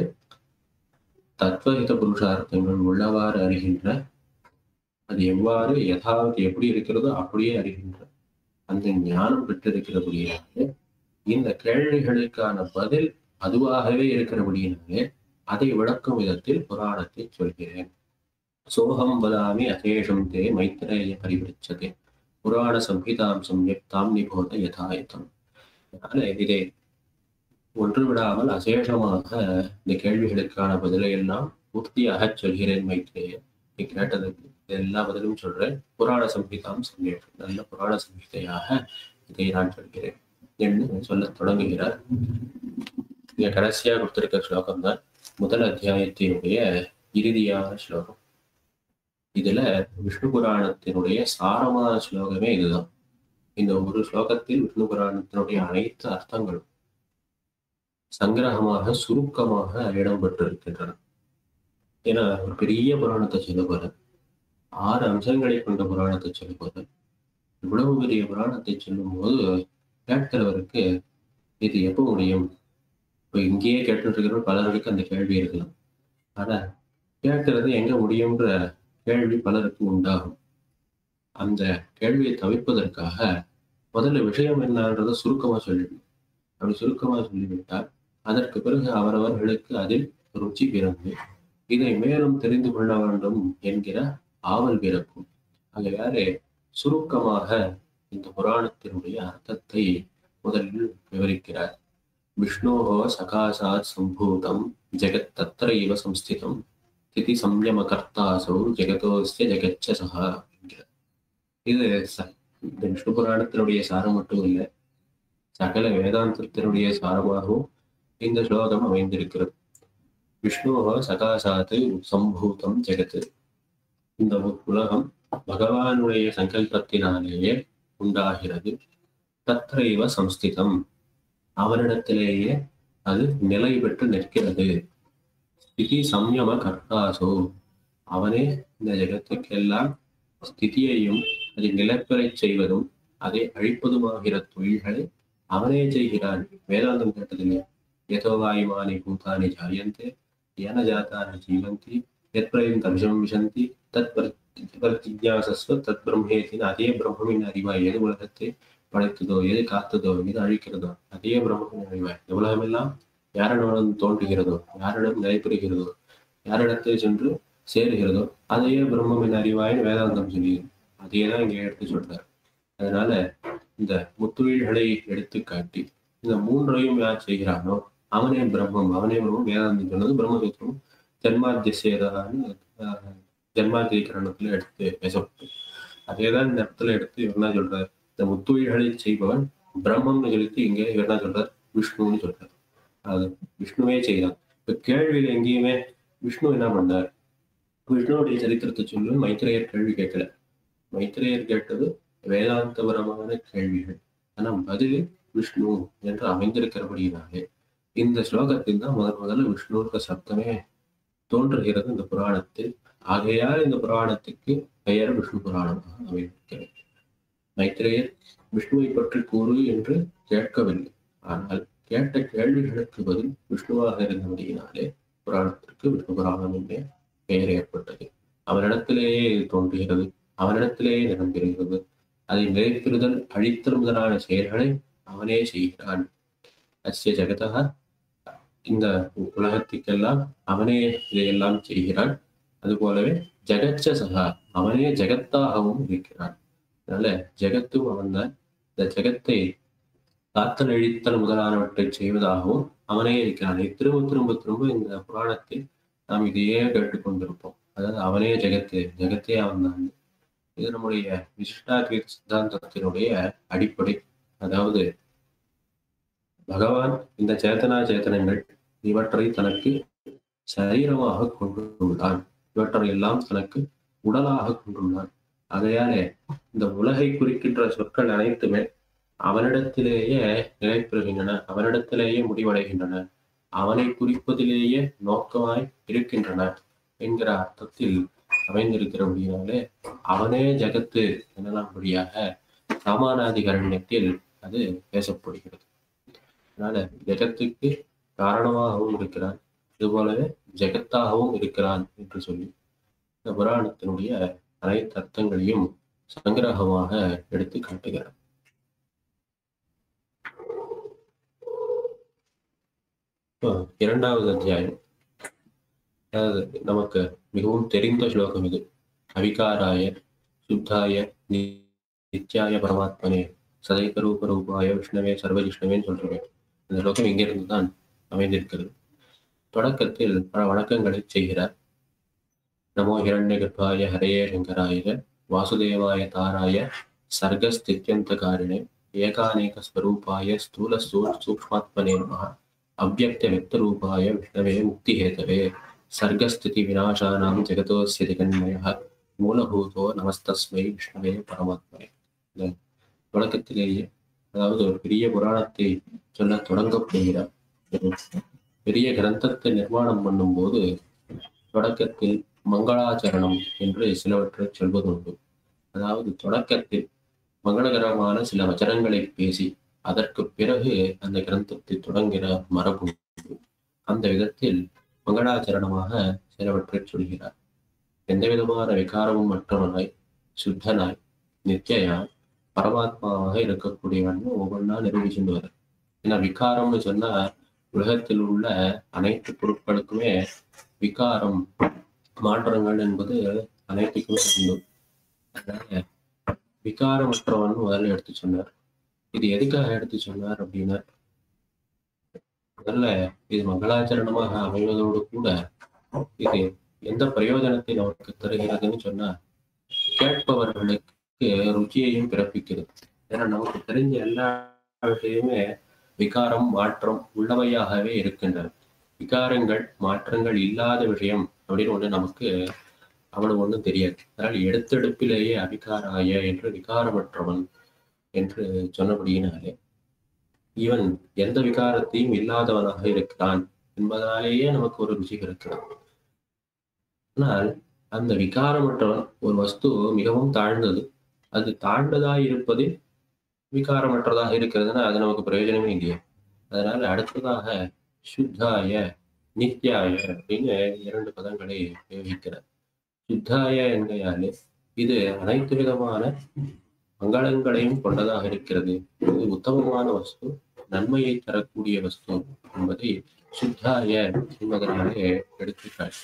தத்வஹித புருஷார்த்தங்கள் உள்ளவாறு அறிகின்ற, அது எவ்வாறு யதாவது எப்படி இருக்கிறதோ அப்படியே அறிகின்ற அந்த ஞானம் பெற்றிருக்கிறபடியாலே இந்த கேள்விகளுக்கான பதில் அதுவாகவே இருக்கிறபடியினாலே அதை விளக்கும் விதத்தில் புராணத்தை சொல்கிறேன். சோகம் வதாமி அசேஷம் தே மைத்ரேய பரிவிருச்சதே புராண சம்ஹிதாம் சம்யக்தாம் நிபோத யதாயத்தம். அதனால இதை ஒன்று விடாமல் அசேஷமாக இந்த கேள்விகளுக்கான பதிலை எல்லாம் பூர்த்தியாக சொல்கிறேன் மைத்ரேய. நீ கேட்டதுக்கு எல்லா பதிலும் சொல்றேன். புராண சம்ஹிதாம் சம்யக், நல்ல புராண சம்ஹிதையாக இதை நான் சொல்கிறேன் என்று சொல்ல தொடங்குகிறார். இங்க கடைசியா கொடுத்திருக்க ஸ்லோகம் தான் முதல் அத்தியாயத்தினுடைய இறுதியான ஸ்லோகம். இதுல விஷ்ணு புராணத்தினுடைய சாரமான ஸ்லோகமே இதுதான். இந்த ஒரு ஸ்லோகத்தில் விஷ்ணு புராணத்தினுடைய அனைத்து அர்த்தங்களும் சங்கிரகமாக சுருக்கமாக இடம்பெற்றிருக்கின்றன. ஏன்னா ஒரு பெரிய புராணத்தை சொல்ல போற, 6 அம்சங்களை கொண்ட புராணத்தை சொல்ல போற, இவ்வளவு பெரிய புராணத்தை சொல்லும் போது கேட்கிறவருக்கு இது எப்போ முடியும்? இப்போ இங்கேயே கேட்டுட்டு இருக்கிற பலருக்கு அந்த கேள்வி இருக்கலாம். ஆனா கேட்கறது எங்க முடியும்ன்ற கேள்வி பலருக்கு உண்டாகும். அந்த கேள்வியை தவிர்ப்பதற்காக முதல்ல விஷயம் என்னன்றதை சுருக்கமா சொல்லிடணும். அப்படி சுருக்கமா சொல்லிவிட்டால் அதற்கு பிறகு அவரவர்களுக்கு அதில் ருச்சி பிறந்து இதை மேலும் தெரிந்து கொள்ள வேண்டும் என்கிற ஆவல் பிறக்கும். ஆகையாலே சுருக்கமாக இந்த புராணத்தினுடைய அர்த்தத்தை முதலில் விவரிக்கிறார். விஷ்ணோஹோ சகாசாத் சம்பூதம் ஜெகத் தத்ரைவ சம்ஸ்திதம் ஸ்திதி சம்யம கர்த்தாசௌ ஜெகதோஸ்ய ஜெகச்ச சஹா என்கிறார். இது இந்த விஷ்ணு புராணத்தினுடைய சாரம் மட்டும் இல்லை, சகல வேதாந்தத்தினுடைய சாரமாகவும் இந்த ஸ்லோகம் அமைந்திருக்கிறது. விஷ்ணோஹோ சகாசாத்து சம்பூதம் ஜெகத், இந்த உலகம் பகவானுடைய சங்கல்பத்தினாலேயே உண்டாகிறது. தத்ரைவ சம்ஸ்திதம், அவரிடத்திலேயே அது நிலை பெற்று நிற்கிறது. ஸ்திதி சம்யம கர்த்தாசோ, அவனே இந்த ஜெகத்துக்கெல்லாம் ஸ்திதியையும் அதை நிலப்பெறச் செய்வதும் அதை அழிப்பதுமாகிற தொழில்களை அவனே செய்கிறான். வேதாந்தம் கேட்டதில்லை. யதோவாயுமானி பூதானி ஜாயந்தே ஏன ஜாதானி ஜீவந்தி எத்பிரயம் தர்ஷம் விசந்தி தத் பிரதிஜாசஸ்வ தத் பிரம்மேத்தின், அதே பிரம்மமின் அறிவாய் எது உலகத்தை படைத்ததோ எது காத்ததோ எது அழிக்கிறதோ அதே பிரம்மமின் அறிவாய். இந்த உலகமெல்லாம் யாரிடம் தோன்றுகிறதோ யாரிடம் நிலைபெறுகிறதோ யாரிடத்தில் சென்று சேருகிறதோ அதையே பிரம்மமின் அறிவாயின்னு வேதாந்தம் சொல்லுகிறது. அதையே தான் இங்கே எடுத்து சொல்றார். அதனால இந்த முத்துழில்களை எடுத்து காட்டி இந்த மூன்றையும் யார் செய்கிறானோ அவனே பிரம்மம், அவனே பிரம்மம். வேதாந்தம் சொன்னது பிரம்மசூத்திரம் ஜென்மாத்தியசேதான்னு ஜென்மாத்தியகரணத்துல எடுத்து பேசப்பட்டு அதேதான் இந்த இடத்துல எடுத்து இவர் என்ன சொல்றார், இந்த முத்துழில்களை செய்பவன் பிரம்மம்னு சொல்லிட்டு இங்கே இவர் என்ன சொல்றார், விஷ்ணுன்னு சொல்றார். அது விஷ்ணுவே செய்யலாம். இப்ப கேள்வியில எங்கேயுமே விஷ்ணு என்ன பண்ணார்? விஷ்ணுவுடைய சரித்திரத்தை சொல்லு மைத்ரேயர் கேள்வி கேட்கல. மைத்ரேயர் கேட்டது வேதாந்தபரமான கேள்விகள். ஆனா பதில் விஷ்ணு என்று அமைந்திருக்கிறபடியினாலே இந்த ஸ்லோகத்தில் தான் முதல்ல விஷ்ணுன்ற சப்தமே தோன்றுகிறது இந்த புராணத்தில். ஆகையால் இந்த புராணத்துக்கு பெயர் விஷ்ணு புராணமாக அமைந்திருக்கிறது. மைத்ரேயர் விஷ்ணுவை பற்றி கூறு என்று கேட்கவில்லை. ஆனால் கேட்ட கேள்விகளுக்கு பதில் விஷ்ணுவாக இருந்தபடியினாலே புராணத்திற்கு விஷ்ணு புராணம் என்ற பெயர் ஏற்பட்டது. அவனிடத்திலேயே இது தோன்றுகிறது, அவனிடத்திலேயே நிரம்பெறுகிறது. அதை நிறைவேறுதல் அழித்தல் முதலான செயல்களை அவனே செய்கிறான். அஸ்ய ஜெகதா, இந்த உலகத்துக்கெல்லாம் அவனே இதையெல்லாம் செய்கிறான். அதுபோலவே ஜெகச்ச சகா, அவனே ஜெகத்தாகவும் இருக்கிறான். அதனால ஜெகத்தும் அவன்தான். இந்த ஜெகத்தை காத்தல் அழித்தல் முதலானவற்றை செய்வதாகவும் அவனே இருக்கிறான். திரும்ப திரும்ப திரும்ப இந்த புராணத்தில் நாம் இதையே கேட்டுக்கொண்டிருப்போம். அதாவது அவனே ஜெகத்து, ஜெகத்தே அவன்தான். இது நம்முடைய விசிஷ்டாத்வைத சித்தாந்தத்தினுடைய அடிப்படை. அதாவது பகவான் இந்த சேத்தனா சேத்தனங்கள் இவற்றை தனக்கு சரீரமாக கொண்டுள்ளான், இவற்றை எல்லாம் தனக்கு உடலாக கொண்டுள்ளான். ஆகையாலே இந்த உலகை குறிக்கின்ற சொற்கள் அனைத்துமே அவனிடத்திலேயே நிலை பெறுகின்றன, அவனிடத்திலேயே முடிவடைகின்றன, அவனை குறிப்பதிலேயே நோக்கமாய் இருக்கின்றன என்கிற அர்த்தத்தில் அமைந்திருக்கிறபடியாலே அவனே ஜெகத்து எனலாம்படியாக சாமானாதிகரண்யத்தில் அது பேசப்படுகிறது. அதனால ஜெகத்துக்கு காரணமாகவும் இருக்கிறான், இதுபோலவே ஜெகத்தாகவும் இருக்கிறான் என்று சொல்லி இந்த புராணத்தினுடைய அனைத்து அர்த்தங்களையும் சங்கிரகமாக எடுத்து காட்டுகிறார். இரண்டாவது அத்தியாயம், அதாவது நமக்கு மிகவும் தெரிந்த ஸ்லோகம் இது. அவிகாராய சுத்தாய நித்யாய பரமாத்மனே சதைக ரூப ரூபாய விஷ்ணவே சர்வ விஷ்ணவேன்னு சொல்றேன். இந்த ஸ்லோகம் இங்கிருந்து தான் அமைந்திருக்கிறது. தொடக்கத்தில் பல வணக்கங்களை செய்கிறார். நமோ ஹிரண்ய கர்ப்பாய ஹரயே சங்கராய வாசுதேவாய தாராய சர்கஸ்தித்யந்தகாரிணே ஏகாநேக ஸ்வரூபாய ஸ்தூல சூக்ஷ்மாத்மனே நமः அவ்யக்த வியக்த ரூபாய விஷ்ணவே முக்தி ஹேதவே சர்கஸ்திதி விநாசானாம் ஜெகதோஸ்ய ஜெகன்மயः மூலபூதோ நமஸ்தஸ்மை விஷ்ணவே பரமாத்மனே. இந்த தொடக்கத்திலேயே, அதாவது ஒரு பெரிய புராணத்தை சொல்ல தொடங்கப் போகிறார். பெரிய கிரந்தத்தை நிர்மாணம் பண்ணும் போது தொடக்கத்தில் மங்களாச்சரணம் என்று சிலவற்றை சொல்வதுண்டு. அதாவது தொடக்கத்தில் மங்களகரமான சில வச்சனங்களை பேசி அதற்கு பிறகு அந்த கிரந்தத்தை தொடங்குகிற மரபு. அந்த விதத்தில் மங்களாச்சரணமாக சிலவற்றை சொல்கிறார். எந்த விதமான விகாரமும் மற்றவனாய் சுத்தனாய் நித்தியாய் பரமாத்மாவாக இருக்கக்கூடியவன் ஒவ்வொன்றா நிரூபிச்சுட்டு வர. ஏன்னா விகாரம்னு சொன்னா உலகத்தில் உள்ள அனைத்து பொருட்களுக்குமே விகாரம் மாற்றங்கள் என்பது அனைத்துக்குமே உண்டு. அதனால விகாரமற்றவன் முதல்ல எடுத்து சொன்னார். இது எதுக்காக எடுத்து சொன்னார் அப்படின்னா, முதல்ல இது மங்களாச்சரணமாக அமைவதோடு கூட இது எந்த பிரயோஜனத்தை நமக்கு தருகிறதுன்னு சொன்னா, கேட்பவர்களுக்கு ருச்சியையும் பிறப்பிக்கிறது. ஏன்னா நமக்கு தெரிஞ்ச எல்லா விஷயமே விகாரம் மாற்றம் உள்ளவையாகவே இருக்கின்றன. விகாரங்கள் மாற்றங்கள் இல்லாத விஷயம் அப்படின்னு ஒண்ணு நமக்கு அவ்வளவு ஒன்றும் தெரியாது. அதனால் எடுத்தெடுப்பிலேயே அவிகாராய என்று விகாரமற்றவன் என்று சொன்னபடியினாலே இவன் எந்த விகாரத்தையும் இல்லாதவனாக இருக்கிறான் என்பதனாலேயே நமக்கு ஒரு ருச்சி இருக்கிறது. ஆனால் அந்த விகாரமற்றவன் ஒரு வஸ்து மிகவும் தாழ்ந்தது, அது தாழ்ந்ததாய் இருப்பது விகாரமற்றதாக இருக்கிறதுனா அது நமக்கு பிரயோஜனமே இல்லையா. அதனால அடுத்ததாக சுத்தாய நித்யாய அப்படின்னு 2 பதங்களை உபயோகிக்கிறார். சுத்தாய என்கையாலே இது அனைத்து விதமான மங்களங்களையும் கொண்டதாக இருக்கிறது, இது உத்தமமான வஸ்து, நன்மையை தரக்கூடிய வஸ்து என்பதை சுத்தாய என்பதனாலே எடுத்துக்காட்டு.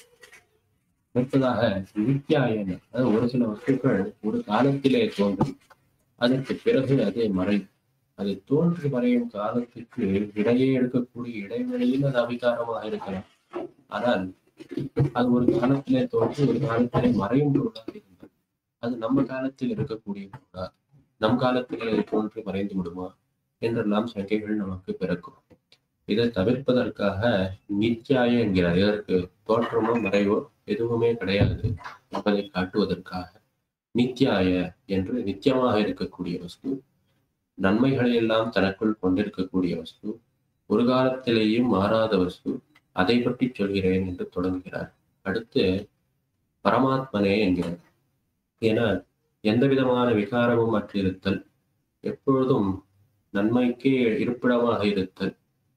அடுத்ததாக நித்யாயன, அதாவது ஒரு சில வஸ்துக்கள் ஒரு காலத்திலே தோன்றும், அதற்கு பிறகு அது மறையும். அது தோன்றி மறையும் காலத்துக்கு இடையே எடுக்கக்கூடிய இடைவெளியில் அது அவிகாரமாக இருக்கலாம். ஆனால் அது ஒரு காலத்திலே தோன்றி ஒரு காலத்திலே மறையும் பொருளாக இருந்தால் அது நம்ம காலத்தில் இருக்கக்கூடிய பொருளா, நம் காலத்திலே தோன்றி மறைந்து விடுமா என்றெல்லாம் சங்கைகள் நமக்கு பிறக்கும். இதை தவிர்ப்பதற்காக நித்யாய என்கிறார். இதற்கு தோற்றமோ மறைவோ எதுவுமே கிடையாது என்பதை காட்டுவதற்காக நித்யாய என்று நித்தியமாக இருக்கக்கூடிய வஸ்து, நன்மைகளை எல்லாம் தனக்குள் கொண்டிருக்கக்கூடிய வஸ்து, ஒரு காலத்திலேயும் மாறாத வஸ்து, அதை பற்றி சொல்கிறேன் என்று தொடங்குகிறார். அடுத்து பரமாத்மனே என்கிறார். ஏன்னா எந்த விதமான விகாரமும் அற்றிருத்தல், எப்பொழுதும் நன்மைக்கே இருப்பிடமாக இருத்தல்,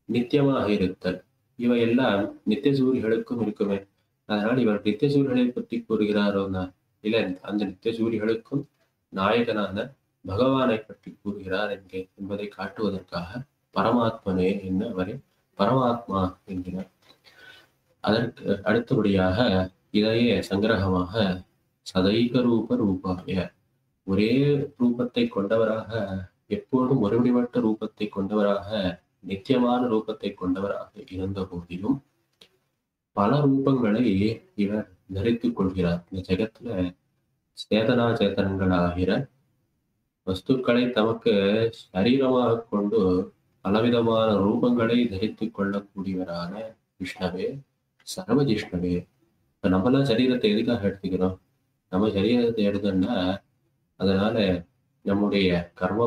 நித்தியமாக இருத்தல், இவையெல்லாம் நித்திய சூரிகளுக்கும் இருக்குமே. அதனால் இவர் நித்திய சூரிகளை பற்றி கூறுகிறாரோன்னா இல்ல, அந்த நித்திய சூரிகளுக்கும் நாயகனான பகவானை பற்றி கூறுகிறார் என்பதை காட்டுவதற்காக பரமாத்மனே என்ன அவரை பரமாத்மா என்கிறார். அதற்கு அடுத்தபடியாக இதையே சங்கிரகமாக சதைக ரூப ரூபாய, ஒரே ரூபத்தை கொண்டவராக, எப்போதும் ஒருவடிவட்ட ரூபத்தை கொண்டவராக, நித்தியமான ரூபத்தை கொண்டவராக இருந்த போதிலும் பல ரூபங்களை இவர் தரித்துக் கொள்கிறார். இந்த ஜெகத்துல சேதனா சேதனங்களாகிற வஸ்துக்களை தமக்கு சரீரமாக கொண்டு பலவிதமான ரூபங்களை தரித்துக் கொள்ளக்கூடியவரான விஷ்ணவே, சர்வஜிஷ்ணவே. இப்ப நம்மளாம் சரீரத்தை எதுக்காக எடுத்துக்கிறோம்? நம்ம சரீரத்தை எடுத்தோம்னா அதனால நம்முடைய கர்ம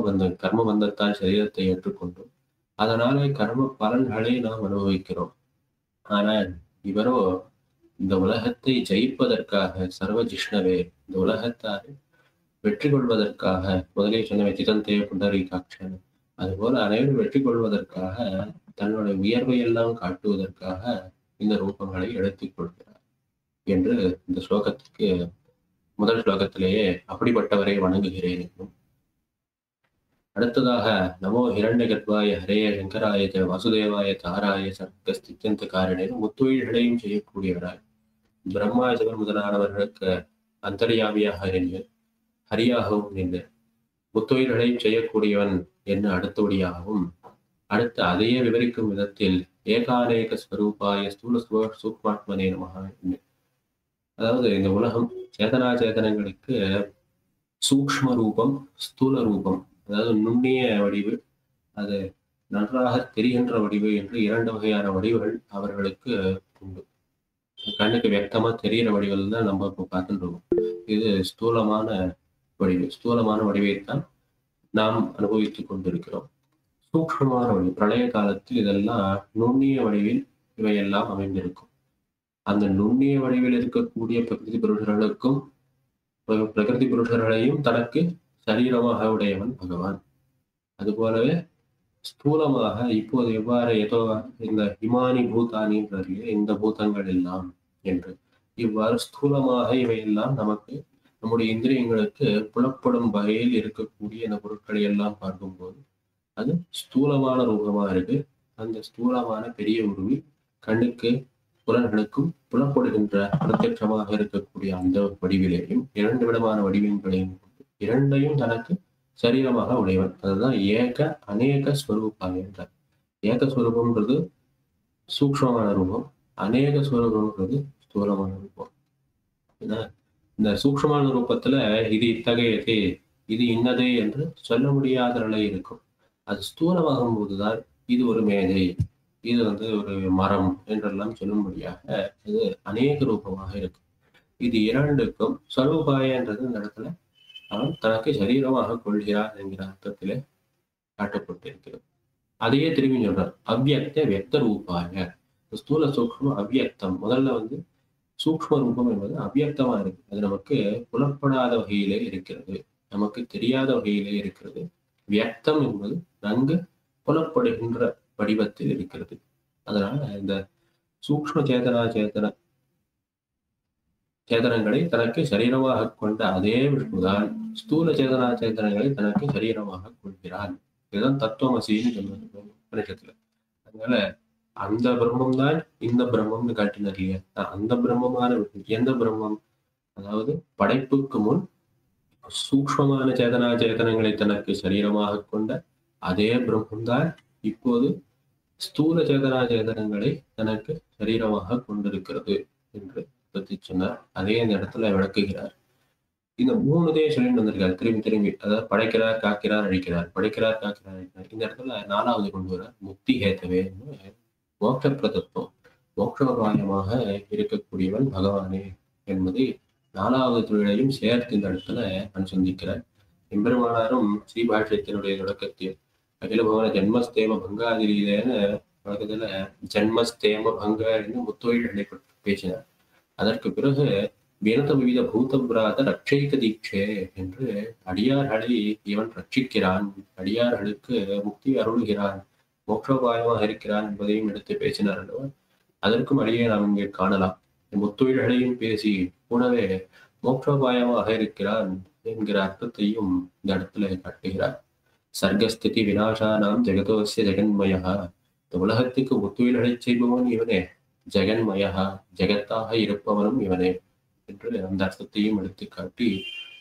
பந்தத்தால் சரீரத்தை ஏற்றுக்கொண்டோம், அதனால கர்ம பலன்களை நாம் அனுபவிக்கிறோம். ஆனால் இவரோ இந்த உலகத்தை ஜெயிப்பதற்காக, சர்வஜிஷ்ணவே, இந்த உலகத்தால் வெற்றி கொள்வதற்காக, முதலே சொன்ன சிதந்தே புண்டரி காட்சன், அதுபோல அனைவரும் வெற்றி கொள்வதற்காக, தன்னுடைய உயர்வை எல்லாம் காட்டுவதற்காக இந்த ரூபங்களை எடுத்துக் கொள்கிறார் என்று இந்த ஸ்லோகத்துக்கு முதல் ஸ்லோகத்திலேயே அப்படிப்பட்டவரை வணங்குகிறேன் என்றும், அடுத்ததாக நமோ ஹிரண்ய கர்ப்பாய ஹரே சங்கராய வாசுதேவாய தாராய சர்க்கஸ்தித்யந்த காரணே, முத்தொழில்களையும் செய்யக்கூடியவராய் பிரம்மா சிவன் முதலானவர்களுக்கு அந்தர்யாமியாக இருந்த ஹரியாகவும் நின்ற முத்தொழில்களையும் செய்யக்கூடியவன் என்று அடுத்தபடியாகவும், அடுத்து அதையே விவரிக்கும் விதத்தில் ஏகாநேக ஸ்வரூபாய ஸ்தூல சூக்மாத்மனே நமஹ. அதாவது இந்த உலகம் சேதனா சேதனங்களுக்கு சூக்ஷ்ம ரூபம், ஸ்தூல ரூபம், அதாவது நுண்ணிய வடிவு, அது நன்றாக தெரிகின்ற வடிவு என்று இரண்டு வகையான வடிவுகள் அவர்களுக்கு உண்டு. கண்ணுக்கு வியக்தமா தெரிகிற வடிவில் தான் நம்ம இப்போ பார்த்துட்டு இருக்கோம். இது ஸ்தூலமான வடிவு. ஸ்தூலமான வடிவைத்தான் நாம் அனுபவித்துக் கொண்டிருக்கிறோம். சூக்ஷ்மமான வடிவு, பிரளய காலத்தில் இதெல்லாம் நுண்ணிய வடிவில் இவையெல்லாம் அமைந்திருக்கும். அந்த நுண்ணிய வடிவில் இருக்கக்கூடிய பிரகிருதி புருஷர்களுக்கும் பிரகிருதி புருஷர்களையும் தனக்கு சரீரமாக உடையவன் பகவான். அதுபோலவே ஸ்தூலமாக இப்போது எவ்வாறு ஏதோ இந்த இமானி பூதானின்றது இந்த பூதங்கள் எல்லாம் என்று இவ்வாறு ஸ்தூலமாக இவையெல்லாம் நமக்கு நம்முடைய இந்திரியங்களுக்கு புலப்படும் வகையில் இருக்கக்கூடிய இந்த பொருட்களை எல்லாம் பார்க்கும்போது அது ஸ்தூலமான ரூபமா இருக்கு. அந்த ஸ்தூலமான பெரிய உருவி கண்ணுக்கு புலன்களுக்கும் புலப்படுகின்ற பிரத்யட்சமாக இருக்கக்கூடிய அந்த வடிவிலேயும் இரண்டு விதமான வடிவங்களையும் இரண்டையும் தனக்கு சரீரமாக உடையவன். அதுதான் ஏக அநேக ஸ்வரூபாக என்றார். ஏக ஸ்வரூபம்ன்றது சூக்ஷ்மமான ரூபம், அநேக ஸ்வரூபம்ன்றது ஸ்தூலமான ரூபம். ஏன்னா இந்த சூக்ஷ்மமான ரூபத்துல இது இத்தகையது, இது இன்னதே என்று சொல்ல முடியாத நிலை இருக்கும். அது ஸ்தூலமாகும் போதுதான் இது ஒரு மேதை, இது ஒரு மரம் என்றெல்லாம் சொல்லும்படியாக இது அநேக ரூபமாக இருக்கும். இது இரண்டுக்கும் ஸ்வரூபாயன்றது இந்த இடத்துல அவன் தனக்கு சரீரமாக கொள்கிறார் என்கிற அர்த்தத்திலே காட்டப்பட்டிருக்கிறது. அதையே திரும்பி சொல்றார், அவ்வியக்த வியக்த ரூபாய. ஸ்தூல சூக்ஷ்மம் அவ்வியக்தம். முதல்ல சூக்ஷ்ம ரூபம் என்பது அவ்வியக்தமா இருக்கு. அது நமக்கு புலப்படாத வகையிலே இருக்கிறது, நமக்கு தெரியாத வகையிலே இருக்கிறது. வியக்தம் என்பது நன்கு புலப்படுகின்ற வடிவத்தில் இருக்கிறது. அதனால இந்த சூக்ஷ்ம சேதனங்களை தனக்கு சரீரமாக கொண்ட அதே விஷ்ணுதான் ஸ்தூல சேதனங்களை தனக்கு சரீரமாக கொள்கிறான். இதுதான் தத்துவமசின்னு சொல்லுவாங்க உபநிஷத்துல. அதனால அந்த பிரம்மம் தான் இந்த பிரம்மம்னு காட்டினார் இல்லையா? அந்த பிரம்மமான எந்த பிரம்மம்? அதாவது படைப்புக்கு முன் சூக்ஷ்மமான சேதனங்களை தனக்கு சரீரமாக கொண்ட அதே பிரம்மம்தான் இப்போது ஸ்தூல சேதனங்களை தனக்கு சரீரமாக கொண்டிருக்கிறது என்று பற்றி சொன்னார். அதே இந்த இடத்துல விளக்குகிறார். இந்த 3 சொல்லிட்டு வந்திருக்காரு திரும்பி திரும்பி. அதாவது படைக்கிறார், காக்கிறார், அழிக்கிறார். படைக்கிறார், காக்கிறார், அழிக்கிறார். இந்த இடத்துல 4வது கொண்டு வர முக்தி ஹேத்தவேன்னு மோட்சப்பிரதத்துவம். மோட்சோபாயமாக இருக்கக்கூடியவன் பகவானே என்பதை 4வது தொழிலையும் சேர்த்து இந்த இடத்துல அனுசந்திக்கிறார். எம்பெருமானாரும் ஸ்ரீபாஷ்யத்தினுடைய தொடக்கத்தில் அகில பவன ஜென்மஸ்தேம பங்காதிரீதேன தொடக்கத்துல ஜென்மஸ்தேம பங்கன்னு முத்தொழில்களை பற்றி பேசினார். அதற்கு பிறகு வினத விவித பூதபிராத ரட்சைக தீட்சே என்று அடியார்களை இவன் ரட்சிக்கிறான், அடியார்களுக்கு முக்தி அருள்கிறான், மோட்சோபாயமாக இருக்கிறான் என்பதையும் எடுத்து பேசினார் அல்லவா. அதற்கும் அடியே நாம் இங்கே காணலாம். முத்தொழில்களையும் பேசி கூடவே மோட்சோபாயமாக இருக்கிறான் என்கிற அர்த்தத்தையும் இந்த இடத்துல காட்டுகிறார். சர்க்கஸ்திதி விநாசானாம் ஜெகதோசிய ஜெகன்மயா. இந்த உலகத்துக்கு முத்துயில்களை செய்பவன் இவனே, ஜெகன்மயா ஜெகத்தாக இருப்பவனும் இவனே என்று அந்த அர்த்தத்தையும் எடுத்து காட்டி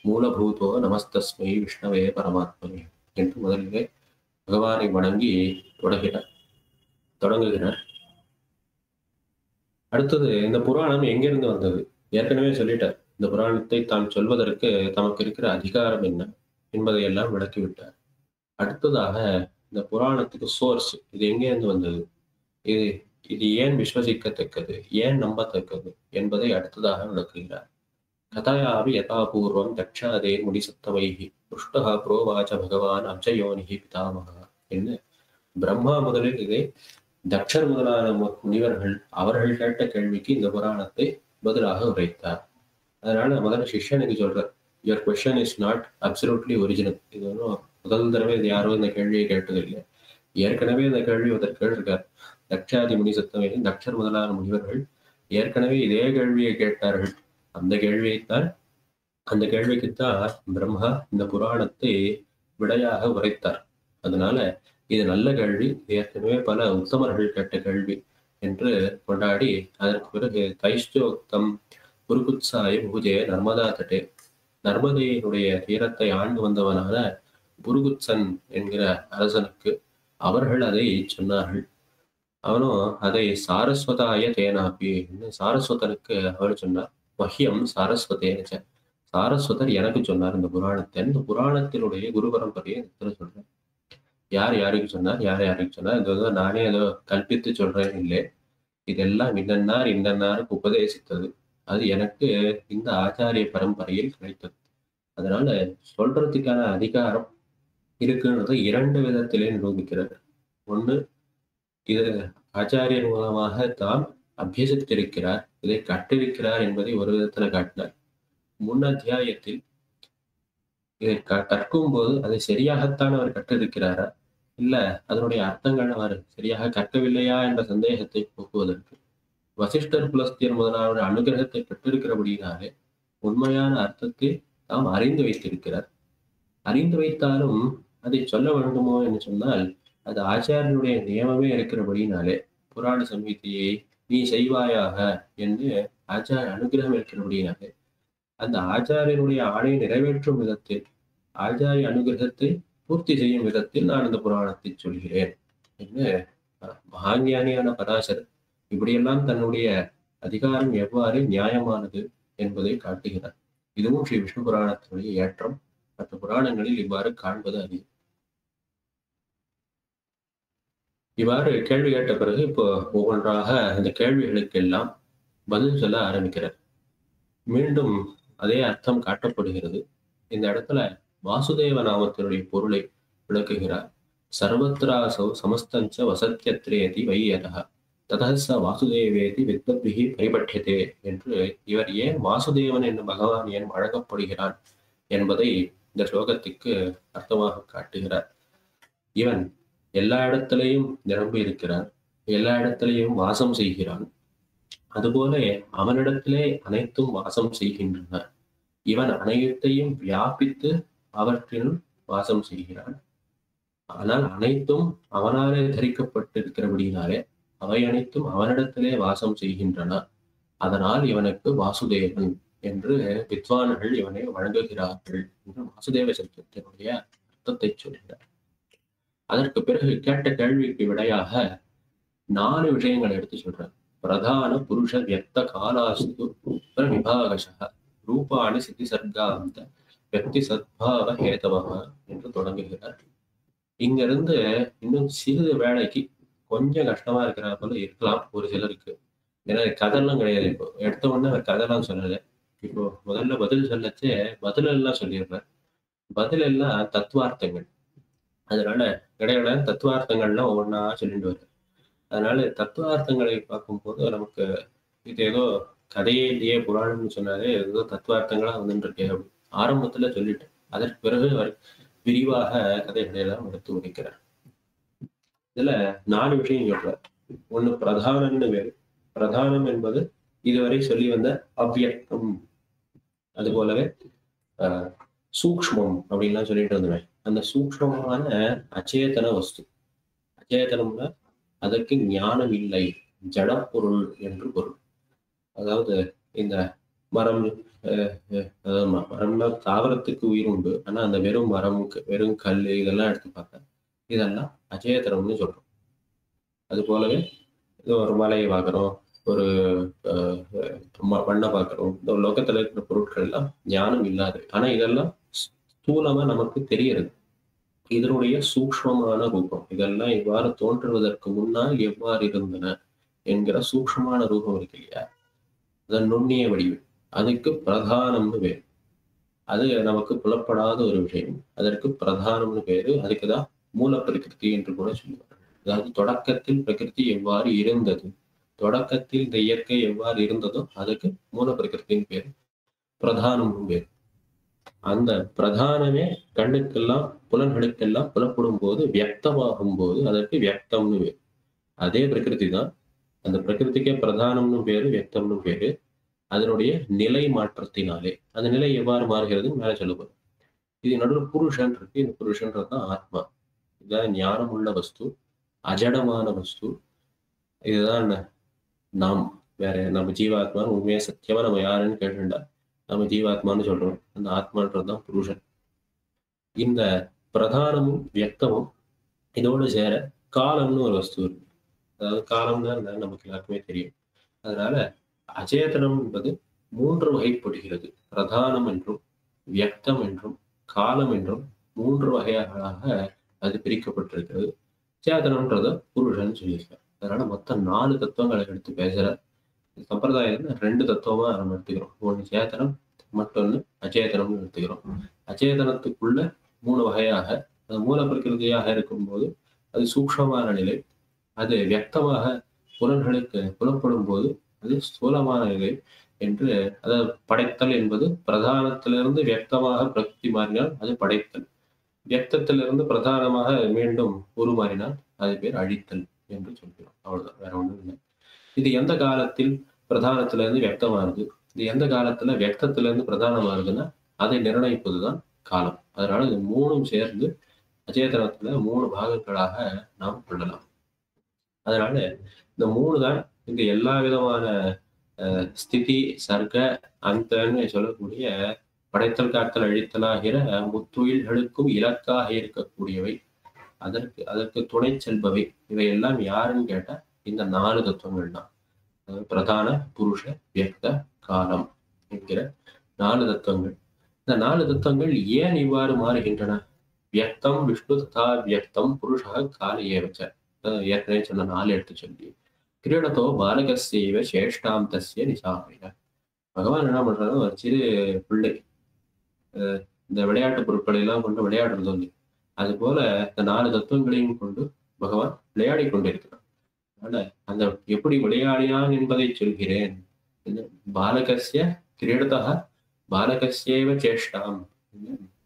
மூலபூதோ நமஸ்தஸ்மை விஷ்ணவே பரமாத்மனே என்று முதலிலே பகவானை வணங்கி தொடங்குகிறார். அடுத்தது இந்த புராணம் எங்கிருந்து வந்தது? ஏற்கனவே சொல்லிட்டார். இந்த புராணத்தை தான் சொல்வதற்கு தமக்கு இருக்கிற அதிகாரம் என்ன என்பதையெல்லாம் விளக்கிவிட்டார். அடுத்ததாக இந்த புராணத்துக்கு சோர்ஸ், இது எங்கேருந்து வந்தது, இது இது ஏன் விஸ்வசிக்கத்தக்கது, ஏன் நம்பத்தக்கது என்பதை அடுத்ததாக விளக்குகிறார். கதாயாவி யதாபூர்வம் தட்சாதே முடிசத்தவைகி புஷ்டா புரோவாச்ச பகவான் அப்ஜயோனிகி பிதாமகா என்று பிரம்மா முதலில் இதை தட்சர் முதலான முனிவர்கள் அவர்கள் கேட்ட கேள்விக்கு இந்த புராணத்தை பதிலாக உரைத்தார். அதனால முதல்ல சிஷ்யனுக்கு சொல்றார், your question is not absolutely original. இது ஒன்றும் முதல் தடவை இது யாரும் இந்த கேள்வியை கேட்டதில்லை. ஏற்கனவே இந்த கேள்வி ஒருத்தர் கேட்டிருக்கார். தட்சாதி முனி சத்தமையில் தட்சர் முதலான முனிவர்கள் ஏற்கனவே இதே கேள்வியை கேட்டார்கள். அந்த கேள்விக்குத்தான் பிரம்மா இந்த புராணத்தை விடையாக உரைத்தார். அதனால இது நல்ல கேள்வி, ஏற்கனவே பல உத்தமர்கள் கேட்ட கேள்வி என்று கொண்டாடி அதற்கு பிறகு தைஷ்டோக்தம் புருகுத்சாய பூஜைய நர்மதா தட்டே, நர்மதையினுடைய தீரத்தை ஆண்டு வந்தவனான புருகுத்சன் என்கிற அரசனுக்கு அவர்கள் அதை சொன்னார்கள். அவனும் அதை சாரஸ்வதாய தேனாப்பி, சாரஸ்வதனுக்கு அவர் சொன்னார். மஹ்யம் சாரஸ்வதேனச்ச, சாரஸ்வதர் எனக்கு சொன்னார் இந்த புராணத்தை. இந்த புராணத்தினுடைய குரு பரம்பரையை சொல்றேன். யார் யாருக்கு சொன்னார், யார் யாருக்கு சொன்னார், ஏதோ நானே ஏதோ கல்பித்து சொல்றேன் இல்லை. இதெல்லாம் இன்னன்னாருக்கு உபதேசித்தது. அது எனக்கு இந்த ஆச்சாரிய பரம்பரையில் கிடைத்தது. அதனால சொல்றதுக்கான அதிகாரம் இருக்குன்றதை 2 விதத்திலே நிரூபிக்கிறார். ஒண்ணு, இது ஆச்சாரியர் மூலமாக தாம் அபியசித்திருக்கிறார், இதை கற்றிருக்கிறார் என்பதை ஒரு விதத்துல காட்டினார். முன் அத்தியாயத்தில் இதை கற்கும் போது அதை சரியாகத்தான் அவர் கற்றிருக்கிறாரா, இல்ல அதனுடைய அர்த்தங்கள் அவர் சரியாக கற்கவில்லையா என்ற சந்தேகத்தை போக்குவதற்கு வசிஷ்டர் புலஸ்தியர் முதலான அனுகிரகத்தை பெற்றிருக்கிறபடியினாலே உண்மையான அர்த்தத்தை தாம் அறிந்து வைத்திருக்கிறார். அறிந்து வைத்தாலும் அதை சொல்ல வேண்டுமோ என்று சொன்னால் அது ஆச்சாரியனுடைய நியமமே இருக்கிறபடினாலே புராண சம்ஹிதையை நீ செய்வாயாக என்று ஆச்சாரிய அனுகிரகம் இருக்கிறபடினாலே அந்த ஆச்சாரியனுடைய ஆணையை நிறைவேற்றும் விதத்தில், ஆச்சாரிய அனுகிரகத்தை பூர்த்தி செய்யும் விதத்தில் நான் இந்த புராணத்தை சொல்கிறேன் என்று மகாஞானியான பராசர் இப்படியெல்லாம் தன்னுடைய அதிகாரம் எவ்வாறு நியாயமானது என்பதை காட்டுகிறார். இதுவும் ஸ்ரீ விஷ்ணு புராணத்தினுடைய ஏற்றம். மற்ற புராணங்களில் இவ்வாறு காண்பது அதிகம். இவ்வாறு கேள்வி கேட்ட பிறகு இப்போ ஒவ்வொன்றாக இந்த கேள்விகளுக்கெல்லாம் பதில் சொல்ல ஆரம்பிக்கிறார். மீண்டும் அதே அர்த்தம் காட்டப்படுகிறது. இந்த இடத்துல வாசுதேவ நாமத்தினுடைய பொருளை விளக்குகிறார். சர்வத்ராசௌ சமஸ்தஞ்ச வசத்யத்ரேதி வையதா ததச வாசுதேவேதி வித்வத்பிஹி பரிபட்யதே என்று இவர் ஏன் வாசுதேவன் என்று பகவான் ஏன் வழங்கப்படுகிறான் என்பதை இந்த ஸ்லோகத்துக்கு அர்த்தமாக காட்டுகிறார். இவன் எல்லா இடத்திலையும் நிரம்பி இருக்கிறான், எல்லா இடத்திலையும் வாசம் செய்கிறான். அதுபோல அவனிடத்திலே அனைத்தும் வாசம் செய்கின்றன. இவன் அனைத்தையும் வியாபித்து அவற்றில் வாசம் செய்கிறான். ஆனால் அனைத்தும் அவனாலே தரிக்கப்பட்டிருக்கிறபடினாலே அவை அனைத்தும் அவனிடத்திலே வாசம் செய்கின்றன. அதனால் இவனுக்கு வாசுதேவன் என்று வித்வான்கள் இவனை வழங்குகிறார்கள் என்று வாசுதேவ சப்தத்தினுடைய அர்த்தத்தை சொல்கிறார். அதற்கு பிறகு கேட்ட கேள்விக்கு விடையாக 4 விஷயங்களை எடுத்து சொல்றார். பிரதான புருஷ வியக்த காலாஸ்து விபாகச, ரூபாணி சித்தி சர்க்காந்த வெக்தி சத்பாவ ஹேதவக என்று தொடங்குகிறார். இங்கிருந்து இன்னும் சிறிது வேளைக்கு கொஞ்சம் கஷ்டமா இருக்கிற போல இருக்கலாம் ஒரு சிலருக்கு. ஏன்னா கதைலாம் கிடையாது. இப்போ எடுத்த உடனே அவர் கதைலாம் சொல்லலை. இப்போ முதல்ல பதில் சொல்லச்சே பதில் எல்லாம் சொல்லிடுறார். பதில் எல்லாம் தத்துவார்த்தங்கள். அதனால இடையில தத்துவார்த்தங்கள்லாம் ஒவ்வொன்றா சொல்லிட்டு வருது. அதனால தத்துவார்த்தங்களை பார்க்கும்போது நமக்கு இது ஏதோ கதையே இல்லையே புராணம்னு சொன்னாலே ஏதோ தத்துவார்த்தங்களா வந்துட்டு இருக்கே அப்படி ஆரம்பத்துல சொல்லிட்டு அதற்கு பிறகு அவர் விரிவாக கதைகளை எல்லாம் எடுத்து உரைக்கிறார். இதுல 4 விஷயம் சொல்றார். ஒண்ணு பிரதானம்னு வேறு. பிரதானம் என்பது இதுவரை சொல்லி வந்த அவ்வியக்தம். அது போலவே சூக்ஷ்மம் அப்படின்லாம் சொல்லிட்டு இருந்தேன். அந்த சூக்ஷ்மமான அச்சேதன வஸ்து. அச்சேதனம்னா அதற்கு ஞானம் இல்லை, ஜடப்பொருள் என்று பொருள். அதாவது இந்த மரம் மரம்னா தாவரத்துக்கு உயிர் உண்டு. ஆனா அந்த வெறும் மரம், வெறும் கல் இதெல்லாம் எடுத்து பார்த்தா இதெல்லாம் அச்சேதனம்னு சொல்றோம். அது போலவே ஒரு மலையை பார்க்குறோம், ஒரு மண்ணை பார்க்குறோம். இந்த லோகத்துல இருக்கிற பொருட்கள் எல்லாம் ஞானம் இல்லாது. ஆனா இதெல்லாம் ஸ்தூலமா நமக்கு தெரியறது. இதனுடைய சூக்ஷ்மமான ரூபம். இதெல்லாம் இவ்வாறு தோன்றுவதற்கு முன்னால் எவ்வாறு இருந்தன என்கிற சூக்ஷ்மமான ரூபம் இருக்கு இல்லையா, அதன் நுண்ணிய வடிவு. அதுக்கு பிரதானம்னு பேரு. அது நமக்கு புலப்படாத ஒரு விஷயம். அதற்கு பிரதானம்னு பேரு. அதுக்குதான் மூல பிரகிருதி என்று கூட சொல்லுவாங்க. அதாவது தொடக்கத்தில் பிரகிருதி எவ்வாறு இருந்தது, தொடக்கத்தில் இந்த இயற்கை எவ்வாறு இருந்ததோ அதுக்கு மூல பிரகிருத்தின் பேரு, பிரதானம்னு பேரு. அந்த பிரதானமே கண்ணுக்கெல்லாம் புலன்களுக்கெல்லாம் புலப்படும் போது வியக்தமாகும் போது அதற்கு வியக்தம்னு பேரு. அதே பிரகிருதி தான். அந்த பிரகிருதிக்கே பிரதானம்னு பேரு, வியக்தம்னு பேரு. அதனுடைய நிலை மாற்றத்தினாலே அந்த நிலை எவ்வாறு மாறுகிறதுன்னு மேல சொல்ல போறோம். இது நடுவில் புருஷன் இருக்கு. இந்த புருஷன்றதுதான் ஆத்மா. இதுதான் ஞானம் உள்ள வஸ்து, அஜடமான வஸ்து. இதுதான் நாம். வேற நம்ம ஜீவாத்மான்னு உண்மையா சத்தியமா நம்ம யாருன்னு கேட்டுண்டா நம்ம ஜீவாத்மான்னு சொல்றோம். அந்த ஆத்மான்றதுதான் புருஷன். இந்த பிரதானமும் வியக்தமும் இதோடு சேர காலம்னு ஒரு வஸ்து இருக்கு. அதாவது காலம் தான் நமக்கு எல்லாருக்குமே தெரியும். அதனால அச்சேதனம் என்பது 3 வகைப்படுகிறது. பிரதானம் என்றும், வியக்தம் என்றும், காலம் என்றும் 3 வகைகளாக அது பிரிக்கப்பட்டிருக்கிறது. சேதனம்ன்றத புருஷன் சொல்லியிருக்கார். அதனால மொத்தம் 4 தத்துவங்களை எடுத்து பேசுற சம்பிரதாயத்துல 2 தத்துவமா நம்ம எடுத்துக்கிறோம். ஒண்ணு சேதனம், மற்றொன்னு அச்சேதனம்னு எடுத்துக்கிறோம். அச்சேதனத்துக்குள்ள 3 வகையாக அது மூல பிரகிருதியாக இருக்கும்போது அது சூக்ஷ்மமான நிலை. அது வியக்தமாக புலன்களுக்கு புலப்படும் போது அது ஸ்தூலமான நிலை என்று. அதாவது படைத்தல் என்பது பிரதானத்திலிருந்து வியக்தமாக பிரகிருதி மாறினால் அது படைத்தல். வியக்தத்திலிருந்து பிரதானமாக மீண்டும் உருமாறினால் அது பேர் அழித்தல் என்று சொல்கிறோம். அவ்வளவுதான், வேற ஒண்ணும் இல்லை. இது எந்த காலத்தில் பிரதானத்திலிருந்து வியக்தமானது, இது எந்த காலத்துல வியக்தத்திலிருந்து பிரதானமானதுன்னா அதை நிர்ணயிப்பதுதான் காலம். அதனால இது 3ம் சேர்ந்து அச்சேதனத்துல 3 பாகங்களாக நாம் கொள்ளலாம். அதனால இந்த 3 தான் இங்க எல்லா விதமான ஸ்திதி, சர்க்க, அந்தன்னு சொல்லக்கூடிய படைத்தல், காத்தல், அழித்தலாகிற முத்துயில்களுக்கும் இலக்காக இருக்கக்கூடியவை. அதற்கு அதற்கு துணை செல்பவை. இவையெல்லாம் யாருன்னு கேட்டா இந்த 4 தத்துவங்கள் தான். பிரதான, புருஷ, வியக்த, காலம் என்கிற 4 தத்துவங்கள். இந்த 4 தத்துவங்கள் ஏன் இவ்வாறு மாறுகின்றன? வியக்தம் விஷ்ணு ததா வியக்தம் புருஷ கால ஏவச்ச. ஏற்கனவே சொன்ன 4 எடுத்து சொல்லி கிரீடத்தோ பாலகஸ்யைவ சேஷ்டாம் தஸ்ய நிசாமைன. பகவான் என்ன பண்றாரு, ஒரு சிறு பிள்ளை இந்த விளையாட்டு பொருட்களை எல்லாம் கொண்டு விளையாடுறது வந்து அது போல இந்த 4 தத்துவங்களையும் கொண்டு பகவான் விளையாடி கொண்டிருக்கிறார். அதனால அந்த எப்படி விளையாடினான் என்பதை சொல்கிறேன். பாலகஸ்ய கிரீடத்தா பாலகஸ்யேவ சேஷ்டாம்.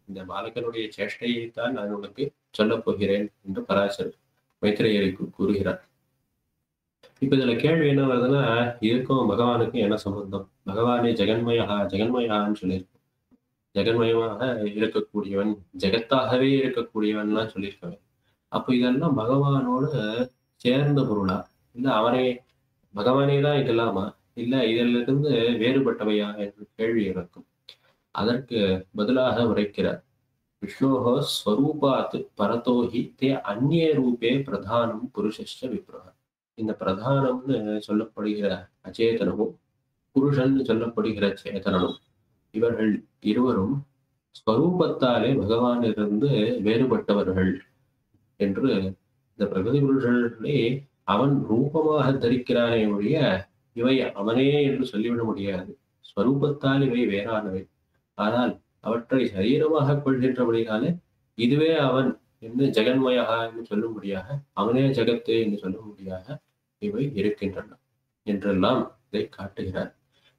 இந்த பாலகனுடைய சேஷ்டையைத்தான் நான் உனக்கு சொல்லப் போகிறேன் என்று பராசர் மைத்ரேயருக்கு கூறுகிறார். இப்ப இதுல கேள்வி என்ன வருதுன்னா, இதுக்கும் பகவானுக்கும் என்ன சம்பந்தம்? பகவானே ஜெகன்மயான்னு சொல்லியிருக்கோம். ஜெகன்மயமாக இருக்கக்கூடியவன், ஜெகத்தாகவே இருக்கக்கூடியவன்லாம் சொல்லியிருக்கவன். அப்ப இதெல்லாம் பகவானோட சேர்ந்த பொருளா, இல்ல அவனே பகவானே தான் இதெல்லாமா, இல்ல இதிலிருந்து வேறுபட்டவையா என்ற கேள்வி இருக்கும். அதற்கு பதிலாக உரைக்கிறார். விஷ்ணோஹோ ஸ்வரூபாத் பரதோஹி தே அந்நிய ரூபே பிரதானம் புருஷஸ்ய விப்ரஹ. இந்த பிரதானம்னு சொல்லப்படுகிற அச்சேதனமும் புருஷன் சொல்லப்படுகிற சேதனனும் இவர்கள் இருவரும் ஸ்வரூபத்தாலே பகவானிலிருந்து வேறுபட்டவர்கள் என்று இந்த பிரகதி புருஷர்களே அவன் ரூபமாக தரிக்கிறானே ஒழிய இவை அவனே என்று சொல்லிவிட முடியாது. ஸ்வரூபத்தால் இவை வேறானவை. ஆனால் அவற்றை சரீரமாக கொள்கின்றபடினாலே இதுவே அவன் என்று ஜெகன்மயா என்று சொல்லும்படியாக, அவனே ஜெகத்து என்று சொல்லும்படியாக இவை இருக்கின்றன என்றெல்லாம் இதை காட்டுகிறார்.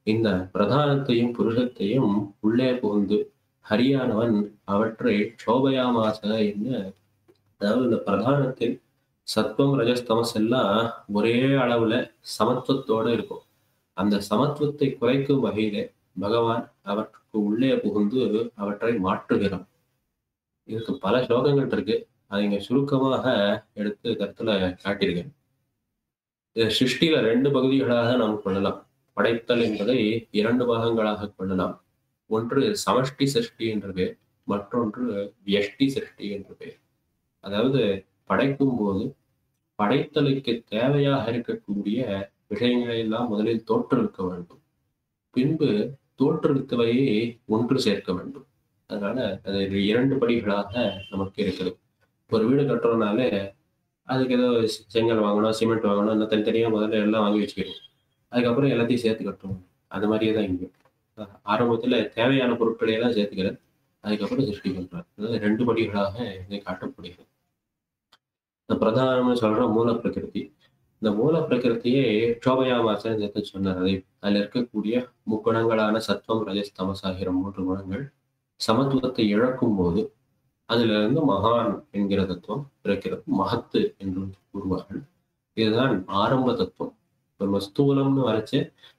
இந்த பிரதானத்தையும் புருஷத்தையும் உள்ளே புகுந்து ஹரியானவன் அவற்றை சோபயாமாச என்று, அதாவது இந்த பிரதானத்தில் சத்வம் ரஜஸ் தமஸ் எல்லாம் ஒரே அளவுல சமத்துவத்தோட இருக்கும். அந்த சமத்துவத்தை குறைக்கும் வகையிலே பகவான் அவற்றுக்கு உள்ளே புகுந்து அவற்றை மாற்றுகிறான். இதுக்கு பல ஸ்லோகங்கள் இருக்கு. அதை இங்க சுருக்கமாக எடுத்து கருத்துல காட்டியிருக்கேன். இதை சிருஷ்டியில 2 பகுதிகளாக நாம் கொள்ளலாம். படைத்தல் என்பதை 2 பாகங்களாக கொள்ளலாம். ஒன்று சமஷ்டி சிருஷ்டி என்று பேர், மற்றொன்று வியஷ்டி சிருஷ்டி என்று பேர். அதாவது படைக்கும் போது படைத்தலுக்கு தேவையாக இருக்கக்கூடிய விஷயங்களை எல்லாம் முதலில் தோற்றுவிக்க வேண்டும். பின்பு தோற்றுவித்தவையை ஒன்று சேர்க்க வேண்டும். அதனால அது 2 படிகளாக நமக்கு இருக்குது. ஒரு வீடு கட்டுறதுனாலே அதுக்கு ஏதோ செங்கல் வாங்கணும், சிமெண்ட் வாங்கணும், இன்னும் தனித்தனியா முதல்ல எல்லாம் வாங்கி வச்சுக்கணும். அதுக்கப்புறம் எல்லாத்தையும் சேர்த்து கட்டணும். அது மாதிரியே தான் இங்கே ஆரம்பத்துல தேவையான பொருட்களை எல்லாம் சேர்த்துக்கிறேன், அதுக்கப்புறம் சிருஷ்டி பண்றேன். அதாவது 2 படிகளாக இதை காட்டப்படுகிறது. இந்த பிரதானம்னு சொல்ற மூல பிரகிருதி. இந்த மூல பிரகிருத்தியே க்ஷோபயாமாசன் சேர்த்து சொன்னார். அதுல இருக்கக்கூடிய முக்குணங்களான சத்வம் ரஜஸ் தமஸ் ஆகிற 3 குணங்கள் சமத்துவத்தை இழக்கும் போது அதுல இருந்து மகான் என்கிற தத்துவம் பிறக்கிறது. மகத்து என்று கூறுவார்கள். இதுதான் ஆரம்ப தத்துவம். நம்ம ஸ்தூலம்னு வரைச்சு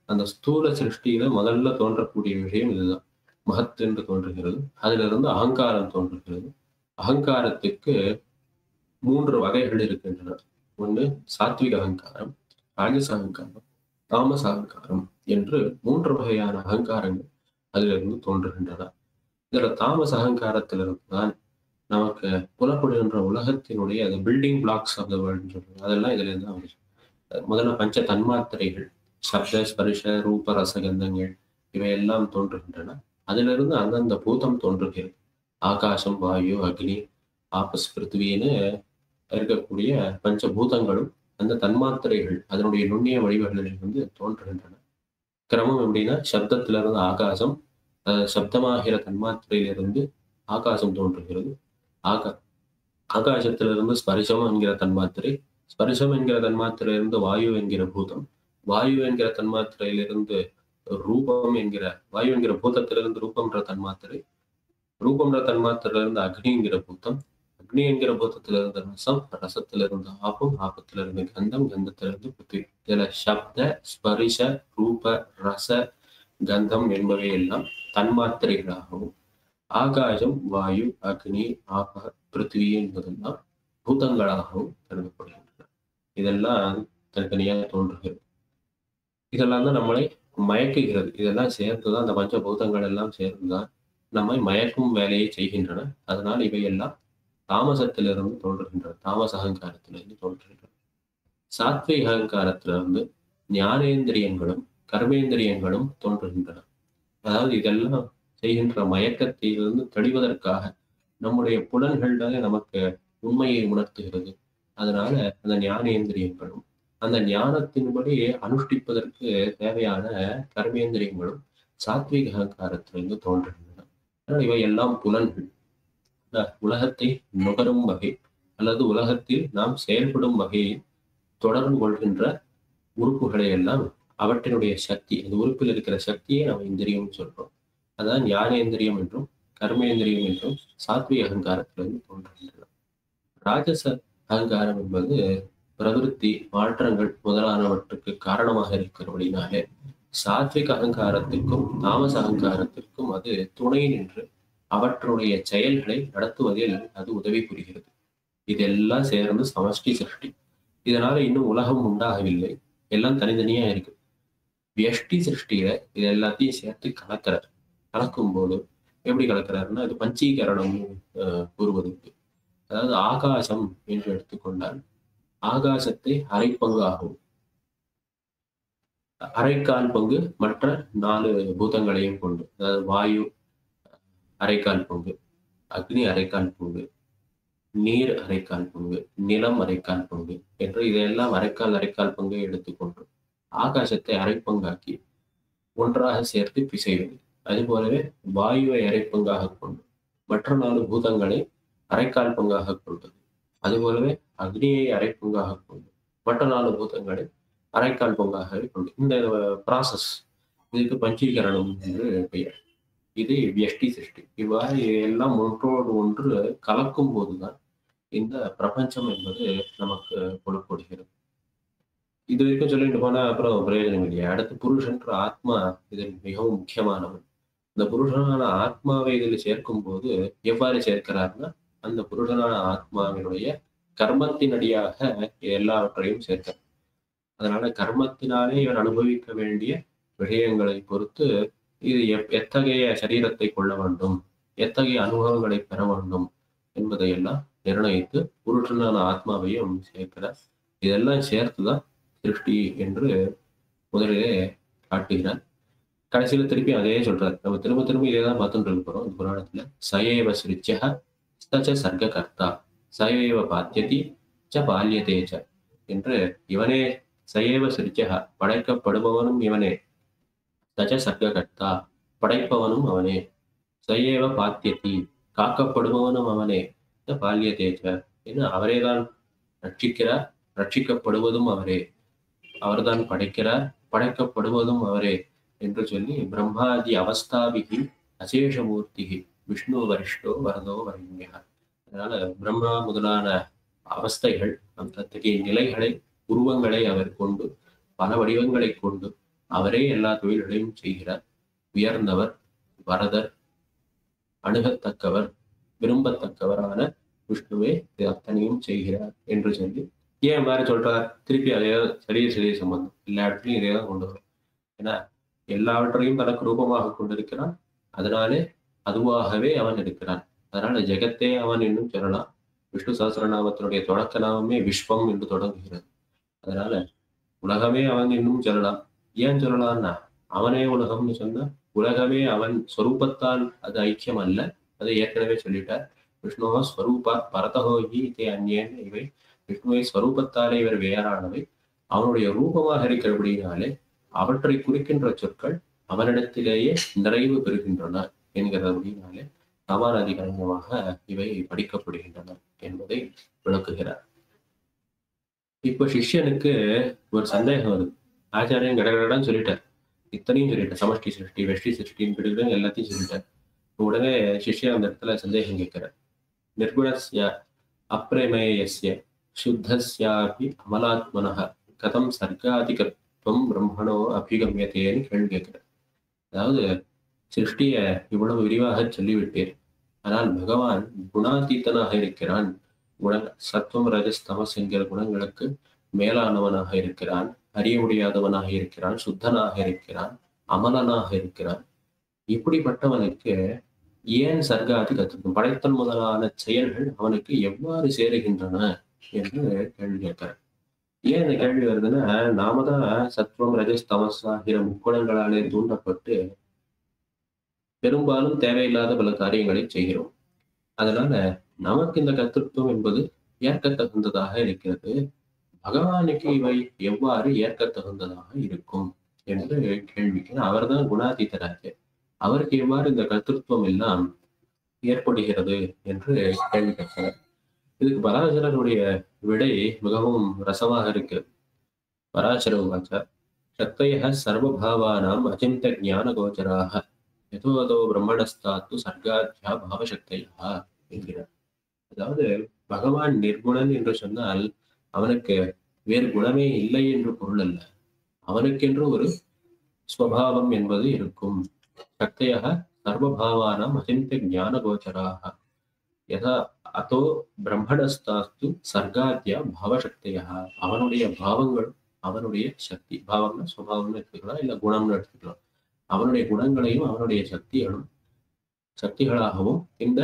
அந்த ஸ்தூல சிருஷ்டியில முதல்ல தோன்றக்கூடிய விஷயம் இதுதான். மகத் என்று தோன்றுகிறது. அதுல இருந்து அகங்காரம் தோன்றுகிறது. அகங்காரத்துக்கு 3 வகைகள் இருக்கின்றன. ஒன்று சாத்விக அகங்காரம், ராஜச அகங்காரம், தாமச அகங்காரம் என்று 3 வகையான அகங்காரங்கள் அதிலிருந்து தோன்றுகின்றன. இதுல தாமச அகங்காரத்திலிருந்து தான் நமக்கு புலப்படுகின்ற உலகத்தினுடைய அந்த building blocks of the world சொல்றாங்க. அதெல்லாம் இதுல இருந்து வருது. முதல்ல பஞ்ச தன்மாத்திரைகள், சப்த ஸ்பரிஷ ரூப ரசகந்தங்கள் இவையெல்லாம் தோன்றுகின்றன. அதிலிருந்து அந்தந்த பூதம் தோன்றுகிறது. ஆகாசம், வாயு, அக்னி, ஆபஸ், பிருத்திவின்னு இருக்கக்கூடிய பஞ்சபூதங்களும் அந்த தன்மாத்திரைகள் அதனுடைய நுண்ணிய வடிவங்களிலிருந்து தோன்றுகின்றன. கிரமம் எப்படின்னா, சப்தத்திலிருந்து ஆகாசம், சப்தமாகிற தன்மாத்திரையிலிருந்து ஆகாசம் தோன்றுகிறது. ஆகாசத்திலிருந்து ஸ்பரிசம் என்கிற தன்மாத்திரை, ஸ்பரிசம் என்கிற தன்மாத்திரையிலிருந்து வாயு என்கிற பூதம், வாயு என்கிற தன்மாத்திரையிலிருந்து ரூபம் என்கிற வாயு என்கிற பூதத்திலிருந்து ரூபம்ன்ற தன்மாத்திரை, ரூபம்ன்ற தன்மாத்திரையிலிருந்து அக்னி என்கிற பூதம், அக்னி என்கிற பூதத்திலிருந்து ரசம், ரசத்திலிருந்து ஆபம், ஆபத்திலிருந்து கந்தம், கந்தத்திலிருந்து பிருத்திவி. இதுல சப்த ஸ்பரிச ரூப ரச கந்தம் என்பவை எல்லாம் தன்மாத்திரைகளாகவும், ஆகாசம், வாயு, அக்னி, ஆப, பிருத்திவி என்பதெல்லாம் பூதங்களாகவும் கருதப்படுகின்றன. இதெல்லாம் தனித்தனியாக தோன்றுகிறது. இதெல்லாம் தான் நம்மளை மயக்குகிறது. இதெல்லாம் சேர்த்துதான், அந்த பஞ்சபூதங்கள் எல்லாம் சேர்ந்துதான் நம்மை மயக்கும் வேலையை செய்கின்றன. அதனால் இவையெல்லாம் தாமசத்திலிருந்து தோன்றுகின்றன, தாமச அகங்காரத்திலிருந்து தோன்றுகின்றன. சாத்விக அகங்காரத்திலிருந்து ஞானேந்திரியங்களும் கர்மேந்திரியங்களும் தோன்றுகின்றன. அதாவது இதெல்லாம் செய்கின்ற மயக்கத்திலிருந்து தெளிவதற்காக நம்முடைய புலன்கள் நமக்கு உண்மையை உணர்த்துகிறது. அதனால அந்த ஞானேந்திரியங்களும் அந்த ஞானத்தின்படி அனுஷ்டிப்பதற்கு தேவையான கர்மேந்திரியங்களும் சாத்விக அகங்காரத்திலிருந்து தோன்றுகின்றன. அதனால் இவை எல்லாம் புலன்கள். உலகத்தை நுகரும் வகை அல்லது உலகத்தில் நாம் செயல்படும் வகையை தொடர்பு கொள்கின்ற உறுப்புகளை எல்லாம் அவற்றினுடைய சக்தி, அந்த உறுப்பில் இருக்கிற சக்தியை நாம் இந்திரியம் சொல்றோம். அதான் ஞானேந்திரியம் என்றும் கர்மேந்திரியம் என்றும் சாத்விக அகங்காரத்திலிருந்து தோன்றுகின்றன. ராஜச அகங்காரம் என்பது பிரவிற்த்தி, மாற்றங்கள் முதலானவற்றுக்கு காரணமாக இருக்கிறபடினாலே சாத்விக அகங்காரத்திற்கும் தாமச அகங்காரத்திற்கும் அது துணை நின்று அவற்றுடைய செயல்களை நடத்துவதில் அது உதவி புரிகிறது. இதெல்லாம் சேர்ந்து சமஷ்டி சிருஷ்டி. இதனால இன்னும் உலகம் உண்டாகவில்லை, எல்லாம் தனித்தனியா இருக்கு. வியஷ்டி சிருஷ்டியில இது எல்லாத்தையும் சேர்த்து கலக்கிறார். கலக்கும் போது எப்படி கலக்கிறாருன்னா, இது பஞ்சீகரணம் கூறுவதற்கு. அதாவது ஆகாசம் என்று எடுத்துக்கொண்டால் ஆகாசத்தை அரைப்பங்காகவும், அரைக்கால் பங்கு மற்ற 4 பூதங்களையும் கொண்டு, அதாவது வாயு அரைக்கால் பங்கு, அக்னி அரைக்கால் பங்கு, நீர் அரைக்கால் பங்கு, நிலம் அரைக்கால் பங்கு என்று இதையெல்லாம் அரைக்கால் அரைக்கால் பங்கை எடுத்துக்கொண்டு ஆகாசத்தை அரைப்பங்காக்கி ஒன்றாக சேர்த்து பிசைவது. அதுபோலவே வாயுவை அரைப்பங்காக கொண்டு மற்ற 4 பூதங்களை அரைக்கால் பங்காக கொண்டது. அதுபோலவே அக்னியை அரைப்பங்காக கொண்டு மற்ற 4 பூதங்களை அரைக்கால் பங்காகவே கொண்டு இந்த ப்ராசஸ், இதுக்கு பஞ்சீகரணம் என்று பெயர். இது வியஷ்டி சிருஷ்டி. இவ்வாறு எல்லாம் ஒன்றோடு ஒன்று கலக்கும் போதுதான் இந்த பிரபஞ்சம் என்பது நமக்கு புலப்படுகிறது. இது வரைக்கும் சொல்லிட்டு போனா அப்புறம் பிரயோஜனம் இல்லையா? அடுத்து புருஷன்ற ஆத்மா இதில் மிகவும் முக்கியமானவன். இந்த புருஷனான ஆத்மாவை இதில் சேர்க்கும் போது எவ்வாறு சேர்க்கிறார்னா, அந்த புருஷனான ஆத்மாவினுடைய கர்மத்தினடியாக எல்லாவற்றையும் சேர்க்கிறார். அதனால கர்மத்தினாலே இவன் அனுபவிக்க வேண்டிய விஷயங்களை பொறுத்து இது எத்தகைய சரீரத்தை கொள்ள வேண்டும், எத்தகைய அனுபவங்களை பெற வேண்டும் என்பதையெல்லாம் நிர்ணயித்து புருஷனான ஆத்மாவையும் சேர்க்கிறார். இதெல்லாம் சேர்த்துதான் சிருஷ்டி என்று முதலிலே காட்டுகிறார். கடைசியில திருப்பி அதே சொல்றாரு. நம்ம திரும்ப திரும்ப இதே தான் பார்த்துட்டு இருக்க போறோம் இந்த புராணத்துல. சயேவ சிருச்ச ச சர்க்க கர்த்தா சயேவ பாத்தியதி ச பால்யதே ச என்று இவனே சயேவ சிருச்ச படைக்கப்படுபவனும் இவனே, சச்ச சர்க்ககர்த்தா படைப்பவனும் அவனே, சயேவ பாத்தியதி காக்கப்படுபவனும் அவனே, பால்யதேஜ என்று அவரேதான் ரட்சிக்கிறார், ரட்சிக்கப்படுவதும் அவரே, அவர்தான் படைக்கிறார், படைக்கப்படுவதும் அவரே என்று சொல்லி பிரம்மாதி அவஸ்தாபிகி அசேஷமூர்த்திகி விஷ்ணு வரிஷ்டோ வரதோ வரண்யா. அதனால பிரம்மா முதலான அவஸ்தைகள், அத்தகைய நிலைகளை, உருவங்களை அவர் கொண்டு, பல வடிவங்களை கொண்டு அவரே எல்லா தொழில்களையும் செய்கிறார். உயர்ந்தவர், வரதர், அணுகத்தக்கவர், விரும்பத்தக்கவரான விஷ்ணுவே இது அத்தனையும் செய்கிறார் என்று சொல்லி ஏன் மாதிரி சொல்றார்? திருப்பி அதே சரிய சம்பந்தம் எல்லா இடத்துலையும் இதே தான் கொண்டு வரும். ஏன்னா எல்லாவற்றையும் தனக்கு ரூபமாக கொண்டிருக்கிறான், அதனாலே அதுவாகவே அவன் இருக்கிறான். அதனால ஜெகத்தே அவன் என்னும் சொல்லலாம். விஷ்ணு சஹஸ்ரநாமத்தினுடைய தொடக்க நாமமே விஸ்வம் என்று தொடங்குகிறது. அதனால உலகமே அவன் என்னும் சொல்லலாம். ஏன் சொல்லலாம்னா, அவனே உலகம்னு சொன்னா உலகமே அவன் ஸ்வரூபத்தால் அது ஐக்கியம் அல்ல, அதை ஏற்கனவே சொல்லிட்டார். விஷ்ணுவ ஸ்வரூபா பரதஹோகி இதே அந்நியன், இவை விஷ்ணுவை ஸ்வரூபத்தாலே இவர் வேறானவை, அவனுடைய ரூபமாக இருக்கிறபடினாலே அவற்றை குறிக்கின்ற சொற்கள் அவனிடத்திலேயே நிறைவு பெறுகின்றன என்கிறபடினாலே சமானாதிகாரமாக இவை படிக்கப்படுகின்றன என்பதை விளக்குகிறார். இப்ப சிஷ்யனுக்கு ஒரு சந்தேகம் வருது. ஆச்சாரியன் கடகடான்னு சொல்லிட்டார், இத்தனையும் சொல்லிட்டார், சமஷ்டி சிருஷ்டி வெஷ்டி சிருஷ்டின்னு பிடிக்கிறது எல்லாத்தையும் சொல்லிட்டார். உடனே சிஷ்யா அந்த இடத்துல சந்தேகம் கேட்கிறார். நிர்குணஸ்ய அப்ரமேயஸ்ய சுத்தஸ்யாபி அமலாத்மனः கதம் சர்க்காதிகத்வம் பிரம்மணோ அபிகமியத்தேன்னு கேள்வி கேட்கிறார். அதாவது சிருஷ்டிய இவ்வளவு விரிவாக சொல்லிவிட்டீர், ஆனால் பகவான் குணாதீத்தனாக இருக்கிறான், குண சத்துவம் ரஜஸ் தமஸ் என்கிற குணங்களுக்கு மேலானவனாக இருக்கிறான், அறிய முடியாதவனாக இருக்கிறான், சுத்தனாக இருக்கிறான், அமலனாக இருக்கிறான். இப்படிப்பட்டவனுக்கு ஏன் சர்க்காதி கத்துக்கும் படைத்தல் முதலான செயல்கள் அவனுக்கு எவ்வாறு சேருகின்றன என்று கேள்வி கேட்கிறார். ஏன் இந்த கேள்வி வருதுன்னா, நாம தான் சத்துவம் ரஜஸ் தமஸ் ஆகிற முக்குணங்களாலே தூண்டப்பட்டு பெரும்பாலும் தேவையில்லாத பல காரியங்களை செய்கிறோம். அதனால நமக்கு இந்த கர்த்தத்துவம் என்பது ஏற்கத்தகுந்ததாக இருக்கிறது. பகவானுக்கு இவை எவ்வாறு ஏற்கத்தகுந்ததாக இருக்கும் என்று கேள்விக்கு அவர்தான் குணாதீதராக, அவருக்கு எவ்வாறு இந்த கர்த்தத்துவம் எல்லாம் ஏற்படுகிறது என்று கேள்வி கேட்கிறார். இதுக்கு பராசரருடைய விடை மிகவும் ரசமாக இருக்கு. பராசர உவாச்ச சக்தய சர்வபாவானாம் அச்சிந்த ஞான கோச்சராக யதோதோ பிரம்மணஸ்தாத்து சர்க்காத்யா பாவசக்தையா என்கிறார். அதாவது பகவான் நிர்குணன் என்று சொன்னால் அவனுக்கு வேறு குணமே இல்லை என்று பொருள் அல்ல, அவனுக்கென்று ஒரு ஸ்வபாவம் என்பது இருக்கும். சக்தையாக சர்வபாவானாம் அச்சிந்த ஞான கோச்சராக யதா அதோ பிரம்மணஸ்தாஸ்து சர்க்காத்யா பாவசக்தையா, அவனுடைய பாவங்கள், அவனுடைய சக்தி, பாவம்னா சுபாவம்னு எடுத்துக்கலாம், இல்ல குணம்னு எடுத்துக்கலாம், அவனுடைய குணங்களையும் அவனுடைய சக்திகளாகவும் இந்த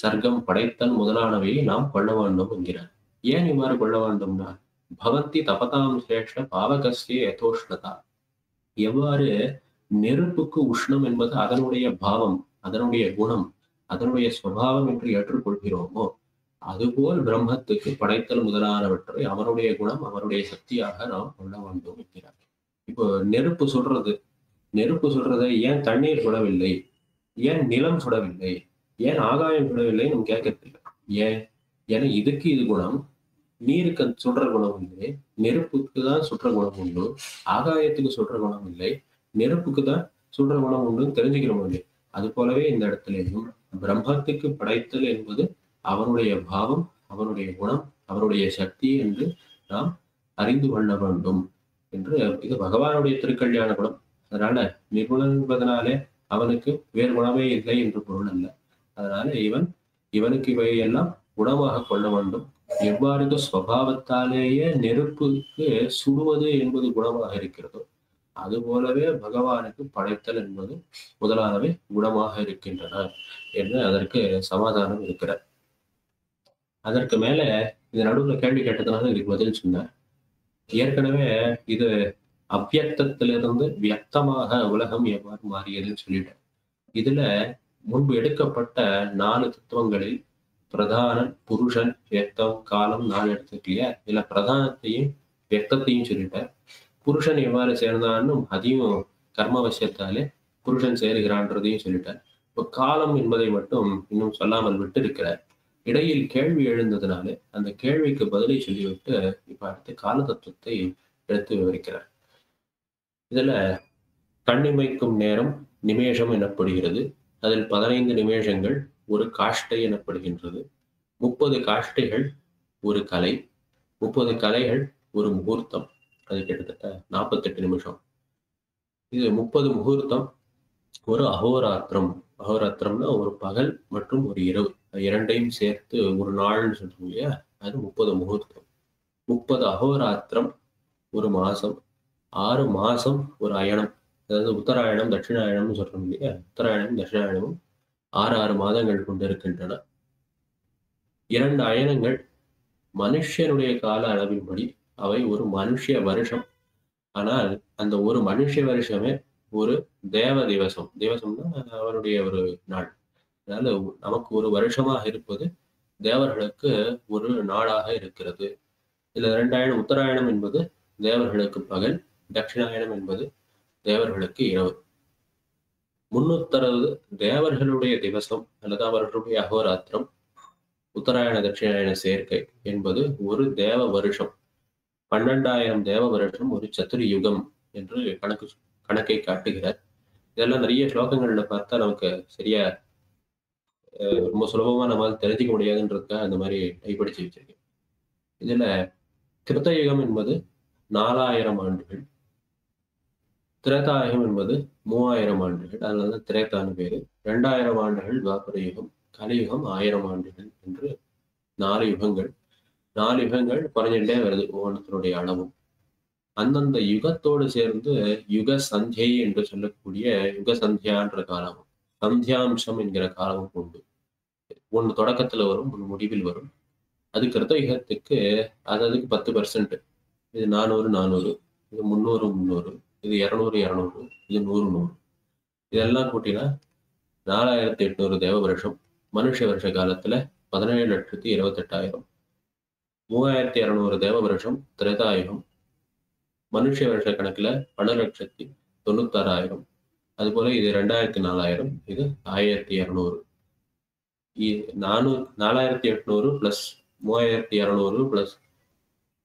சர்க்கம் படைத்தல் முதலானவையை நாம் கொள்ள வேண்டும் என்கிறார். ஏன் இவ்வாறு கொள்ள வேண்டும்னா, பவந்தி தபதாம் சிரேஷ்ட பாவகஸ்ய யதோஷ்ணதா, எவ்வாறு நெருப்புக்கு உஷ்ணம் என்பது அதனுடைய பாவம், அதனுடைய குணம், அதனுடைய சுபாவம் என்று ஏற்றுக்கொள்கிறோமோ, அதுபோல் பிரம்மத்துக்கு படைத்தல் முதலானவற்றை அவனுடைய குணம், அவனுடைய சக்தியாக நாம் கொள்ள வேண்டும் என்கிறார். இப்போ நெருப்பு சுடுறது, நெருப்பு சுடுறதை ஏன் தண்ணீர் சுடவில்லை? ஏன் நிலம் சுடவில்லை? ஏன் ஆகாயம் சுடவில்லை? நம்ம கேட்கறது இல்ல. ஏன்? ஏன்னா இதுக்கு இது குணம், நீருக்கு அந்த சுடுற குணம் இல்லை. நெருப்புக்கு தான் சுடுற குணம் உண்டு. ஆகாயத்துக்கு சுடுற குணம் இல்லை. நெருப்புக்கு தான் சுடுற குணம் உண்டுன்னு தெரிஞ்சுக்கிறோம் இல்லையா? அது போலவே இந்த இடத்திலேயும் பிரம்மத்துக்கு படைத்தல் என்பது அவனுடைய பாவம், அவனுடைய குணம், அவனுடைய சக்தி என்று நாம் அறிந்து கொள்ள வேண்டும் என்று இது பகவானுடைய திருக்கல்யாண குணம். அதனால நிர்குணன் என்பதனாலே அவனுக்கு வேறு குணமே இல்லை என்று பொருள் அல்ல. அதனால இவனுக்கு இவையெல்லாம் குணமாக கொள்ள வேண்டும். எவ்வாறு ஸ்வபாவத்தாலேயே நெருப்புக்கு சுடுவது என்பது குணமாக இருக்கிறதோ, அது போலவே பகவானுக்கு படைத்தல் என்பது முதலானவை குணமாக இருக்கின்றன என்று அதற்கு சமாதானம் இருக்கிறார். அதற்கு மேல இந்த நடுவுல கேள்வி கேட்டதுனால இதுக்கு பதில் சொன்னார். ஏற்கனவே இது அவ்யக்தத்திலிருந்து வியக்தமாக உலகம் எவ்வாறு மாறியதுன்னு சொல்லிட்டேன். இதுல முன்பு எடுக்கப்பட்ட 4 தத்துவங்களில் பிரதானன், புருஷன், வியக்தம், காலம் 4 எடுத்துருக்கு இல்லையா? இதுல பிரதானத்தையும் வியக்தத்தையும் சொல்லிட்டார். புருஷன் எவ்வாறு சேர்ந்தான்னு அதையும் கர்மவசியத்தாலே புருஷன் சேருகிறான்றதையும் சொல்லிட்டார். இப்போ காலம் என்பதை மட்டும் இன்னும் சொல்லாமல் விட்டு இருக்கிறார். இடையில் கேள்வி எழுந்ததுனால அந்த கேள்விக்கு பதிலை சொல்லிவிட்டு இப்ப அடுத்து கால தத்துவத்தை எடுத்து விவரிக்கிறார். இதுல கண்ணிமைக்கும் நேரம் நிமேஷம் எனப்படுகிறது. அதில் 15 நிமேஷங்கள் ஒரு காஷ்டை எனப்படுகின்றது. 30 காஷ்டைகள் ஒரு கலை, 30 கலைகள் ஒரு முகூர்த்தம். அது கிட்டத்தட்ட 48 நிமிஷம். இது 30 முகூர்த்தம் ஒரு அகோராத்திரம். அகோராத்திரம்னா ஒரு பகல் மற்றும் ஒரு இரவு, இரண்டையும் சேர்த்து ஒரு நாள்னு சொல்றோம் இல்லையா? அது 30 முகூர்த்தம். 30 அகோராத்திரம் ஒரு மாசம், 6 மாசம் ஒரு அயனம். அதாவது உத்தராயணம் தட்சிணாயணம்னு சொல்றோம் இல்லையா? உத்தராயணம் தட்சிணாயணமும் 6 மாதங்கள் கொண்டிருக்கின்றன. 2 அயனங்கள் மனுஷனுடைய கால அளவின்படி அவை ஒரு மனுஷ வருஷம். ஆனால் அந்த ஒரு மனுஷ வருஷமே ஒரு தேவ திவசம். திவசம்னா அவருடைய ஒரு நாள். அதனால நமக்கு ஒரு வருஷமாக இருப்பது தேவர்களுக்கு ஒரு நாளாக இருக்கிறது. இதுல 2 அயனம், உத்தராயணம் என்பது தேவர்களுக்கு பகல், தட்சிணாயனம் என்பது தேவர்களுக்கு இரவு. 360 தேவர்களுடைய திவசம் அல்லது அவர்களுடைய அகோராத்திரம், உத்தராயண தட்சிணாயன சேர்க்கை என்பது ஒரு தேவ வருஷம். 12,000 தேவ வருஷம் ஒரு சதுர்யுகம் என்று கணக்கை காட்டுகிறார். இதெல்லாம் நிறைய ஸ்லோகங்கள்ல பார்த்தா நமக்கு சரியா ரொம்ப சுலபமா நம்மால் தெரிஞ்சுக்க முடியாதுன்றதுக்காக அந்த மாதிரி டைப்படிச்சு வச்சிருக்கேன். இதுல கிருத்தயுகம் என்பது 4000 ஆண்டுகள், திரேதாயுகம் என்பது 3000 ஆண்டுகள். அதனாலதான் திரேதான்னு பேரு. 2000 ஆண்டுகள் துவாபர யுகம், கலியுகம் 1000 ஆண்டுகள் என்று 4 யுகங்கள். 4 யுகங்கள் குறைஞ்சிட்டே வருது ஒவ்வொன்றத்தினுடைய அளவும். அந்தந்த யுகத்தோடு சேர்ந்து யுக சந்தியை என்று சொல்லக்கூடிய யுக சந்தியான்ற காலமும், சந்தியாம்சம் என்கிற காலமும் உண்டு. ஒன்று தொடக்கத்துல வரும், ஒன்று முடிவில் வரும். அது கிருத்த யுகத்துக்கு அதுக்கு 10%. இது 400, இது 300, இது 200, இது 100. இதெல்லாம் கூட்டினா 4800 தேவ வருஷம். மனுஷ வருஷ காலத்துல 17,28,000. 3200 தேவ வருஷம் திரேதாயுகம். மனுஷ வருஷ கணக்குல 12,96,000. அதுபோல இது 2000, இது 1200. 4800 பிளஸ் 3200 பிளஸ்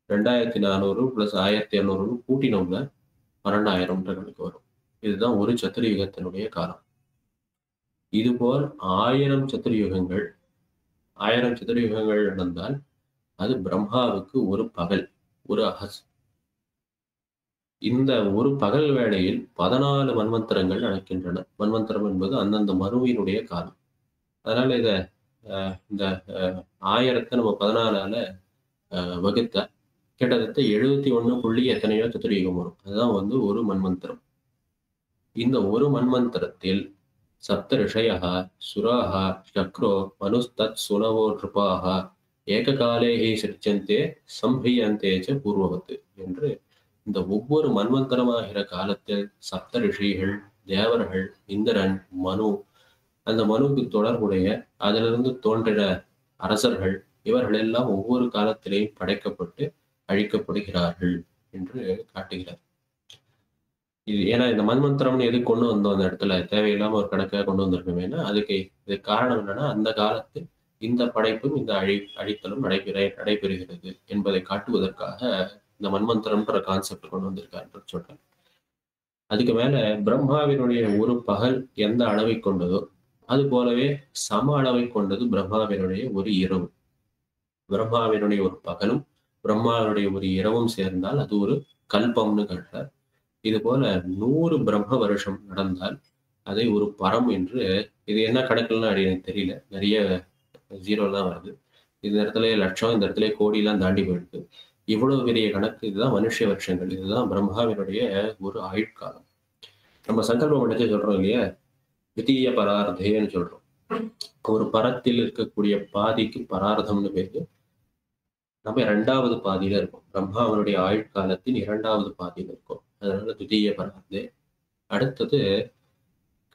2400 பிளஸ் 1200 கூட்டினோம்னா 12,000 கணக்கு வரும். இதுதான் ஒரு சதுர்யுகத்தினுடைய காலம். இதுபோல் 1000 சதுர்யுகங்கள், 1000 சதுர்யுகங்கள் நடந்தால் அது பிரம்மாவுக்கு ஒரு பகல், ஒரு அகஸ். இந்த ஒரு பகல் வேளையில் 14 மன்வந்தரங்கள் நடக்கின்றன. மன்வந்தரம் என்பது அந்தந்த மருவினுடைய காலம். அதனால இந்த 1000 நம்ம 14ஆல வகுத்தா கிட்டத்தட்ட 71 எத்தனையோ சதுர்யுகம் வரும். அதுதான் ஒரு மன்வந்தரம். இந்த ஒரு மன்வந்தரத்தில் சப்த ரிஷயः சுராः சக்ரோ மனுஸ்தத் சுனவோ நிருபாः ஏககாலேஹி சிருஜ்யந்தே சம்ஹியந்தே ச பூர்வவத் என்று இந்த ஒவ்வொரு மன்வந்தரமாகிற காலத்தில் சப்த ரிஷிகள், தேவர்கள், இந்திரன், மனு, அந்த மனுவுக்கு தொடர்புடைய அதிலிருந்து தோன்றின அரசர்கள், இவர்கள் எல்லாம் ஒவ்வொரு காலத்திலேயும் படைக்கப்பட்டு அழிக்கப்படுகிறார்கள் என்று காட்டுகிறார். இது ஏன்னா இந்த மன்வந்தரம்னு எதுக்கு கொண்டு வந்தோம் அந்த இடத்துல தேவையில்லாம ஒரு கணக்காக கொண்டு வந்திருக்கோமேனா இதுக்கு காரணம் என்னன்னா அந்த காலத்தில் இந்த படைப்பும் இந்த அழித்தலும் நடைபெறுகிறது என்பதை காட்டுவதற்காக இந்த மன்வந்தரம்ன்ற கான்செப்ட் கொண்டு வந்திருக்காரு சொல்றாரு. அதுக்கு மேல பிரம்மாவினுடைய ஒரு பகல் எந்த அளவை கொண்டதோ அது போலவே சம அளவை கொண்டது பிரம்மாவினுடைய ஒரு இரவு. பிரம்மாவினுடைய ஒரு பகலும் பிரம்மாவினுடைய ஒரு இரவும் சேர்ந்தால் அது ஒரு கல்பம்னு கண்டார். இது போல 100 பிரம்ம வருஷம் நடந்தால் அதை ஒரு பரம் என்று, இது என்ன கணக்குன்னு எனக்கு தெரியல, நிறைய ஜீரோலாம் வருது. இந்த இடத்துல லட்சம், இந்த இடத்துல கோடிலாம் தாண்டி போயிடுது. இவ்வளவு பெரிய கணக்கு, இதுதான் மனுஷ வருஷங்கள், இதுதான் பிரம்மாவினுடைய ஒரு ஆயுட்காலம். நம்ம சங்கல்பம் பண்ணிட்டு சொல்றோம் இல்லையா, விதீய பரார்த்தேன்னு சொல்றோம். ஒரு பரத்தில் இருக்கக்கூடிய பாதிக்கு பரார்த்தம்னு பேரு. நம்ம 2வது பாதியில இருக்கோம். பிரம்மாவனுடைய ஆயுட்காலத்தின் 2வது பாதியில இருக்கோம். அதனால துதிய பரார்த்தே. அடுத்தது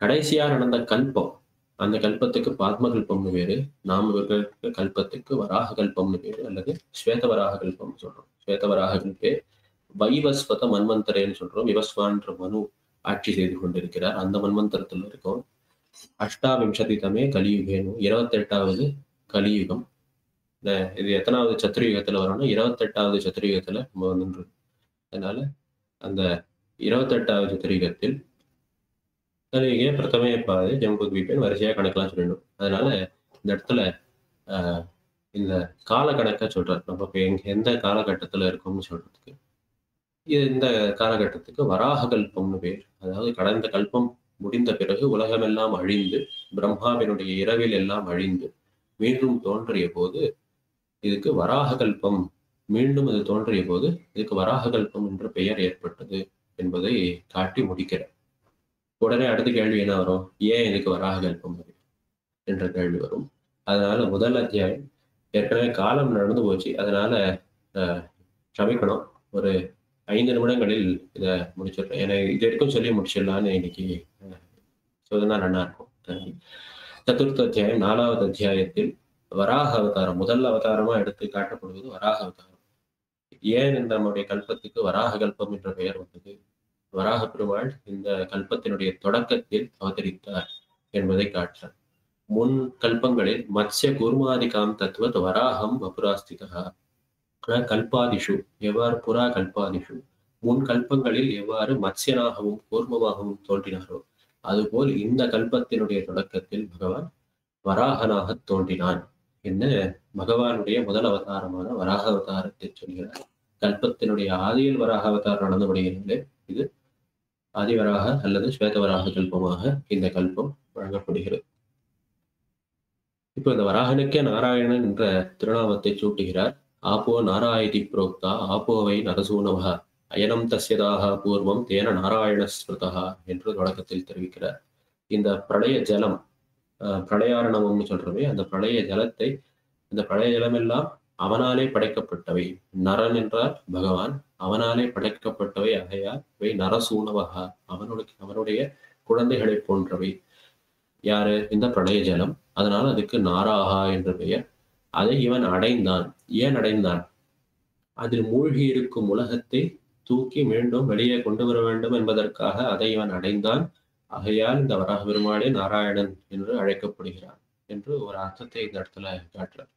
கடைசியா நடந்த கல்பம், அந்த கல்பத்துக்கு பாத்மகல்பம்னு பேரு. நாம இருக்கிற கல்பத்துக்கு வராக கல்பம்னு பேரு, அல்லது ஸ்வேதவராக கல்பம்னு சொல்றோம். ஸ்வேதவராக கல்பே வைவஸ்வத மன்வந்தரேன்னு சொல்றோம். விவஸ்வான்ற மனு ஆட்சி செய்து கொண்டிருக்கிறார். அந்த மன்வந்தரத்துல இருக்கும். அஷ்டாவிம்சதிதமே கலியுகேனும், 28வது கலியுகம். இது எத்தனாவது சத்துருயுகத்துல வரும்னா 28வது சத்துருயுகத்துல நம்ம வந்து. அதனால அந்த 28வது சத்துருயுகத்தில் கலியுகே பிரதமே பாதை ஜம்புத்வீபன் வரிசையா கணக்கெல்லாம் சொல்லணும். அதனால இந்த இடத்துல இந்த கால கணக்கா சொல்றாரு. நம்ம இப்ப எந்த காலகட்டத்துல இருக்கோம்னு சொல்றதுக்கு, இந்த காலகட்டத்துக்கு வராக கல்பம்னு பேர். அதாவது கடந்த கல்பம் முடிந்த பிறகு உலகமெல்லாம் அழிந்து பிரம்மாவினுடைய இரவில் எல்லாம் அழிந்து மீண்டும் தோன்றிய போது இதுக்கு வராக கல்பம், மீண்டும் அது தோன்றிய போது இதுக்கு வராக கல்பம் என்ற பெயர் ஏற்பட்டது என்பதை காட்டி முடிக்கிறார். உடனே அடுத்த கேள்வி என்ன வரும், ஏன் இதுக்கு வராக கல்பம் என்ற கேள்வி வரும். அதனால முதல் அத்தியாயம் ஏற்கனவே காலம் நடந்து போச்சு. அதனால சமைக்கணும், ஒரு 5 நிமிடங்களில் இதை முடிச்சிடுறேன். ஏன்னா இது வரைக்கும் சொல்லி முடிச்சிடலான்னு இன்னைக்கு சொன்னா நல்லா இருக்கும். சதுர்த்த அத்தியாயம் 4வது அத்தியாயத்தில் வராக அவதாரம் முதல் அவதாரமா எடுத்து காட்டப்படுவது வராக அவதாரம். ஏன் இந்த நம்முடைய கல்பத்துக்கு வராக கல்பம் என்ற பெயர் வந்தது, வராக பெருமாள் இந்த கல்பத்தினுடைய தொடக்கத்தில் அவதரித்தார் என்பதை காட்டுறார். முன் கல்பங்களில் மத்ய கூர்மாதிகாம் தத்துவத் வராகம் வபுராஸ்திதா. கல்பாதிஷு எவ்வாறு புறா கல்பாதிஷு முன் கல்பங்களில் எவ்வாறு மத்யனாகவும் கூர்மமாகவும் தோன்றினாரோ அதுபோல் இந்த கல்பத்தினுடைய தொடக்கத்தில் பகவான் வராகனாக தோன்றினான் என்ன பகவானுடைய முதல் அவதாரமான வராக அவதாரத்தை சொல்கிறார். கல்பத்தினுடைய ஆதியில் வராக அவதாரம் நடந்தபடுகிறது. இது ஆதிவராக அல்லது ஸ்வேதவராக கல்பமாக இந்த கல்பம் வழங்கப்படுகிறது. இப்போ இந்த வராகனுக்கே நாராயணன் என்ற திருநாமத்தை சூட்டுகிறார். ஆப்போ நாராயதி புரோக்தா ஆப்போவை நரசூனவா அயனம் தஸ்யதாக பூர்வம் தேன நாராயண ஸ்ருதா என்று தொடக்கத்தில் தெரிவிக்கிறார். இந்த பிரளய ஜலம், பிரளயாரணவம்னு சொல்றவே, அந்த பிரளய ஜலத்தை, இந்த பிரளய ஜலம் எல்லாம் அவனாலே படைக்கப்பட்டவை. நரன் என்றால் பகவான், அவனாலே படைக்கப்பட்டவை ஆகையால் இவை நரசூனவகா, அவனுடைய குழந்தைகளை போன்றவை. யாரு? இந்த பிரளய ஜலம். அதனால அதுக்கு நாராகா என்று பெயர். அதை இவன் அடைந்தான். ஏன் அடைந்தான்? அதில் மூழ்கி இருக்கும் உலகத்தை தூக்கி மீண்டும் வெளியே கொண்டு வர வேண்டும் என்பதற்காக அதை இவன் அடைந்தான். ஆகையால் இந்த வராக பெருமாளே நாராயணன் என்று அழைக்கப்படுகிறான் என்று ஒரு அர்த்தத்தை இந்த இடத்துல காட்டுறார்.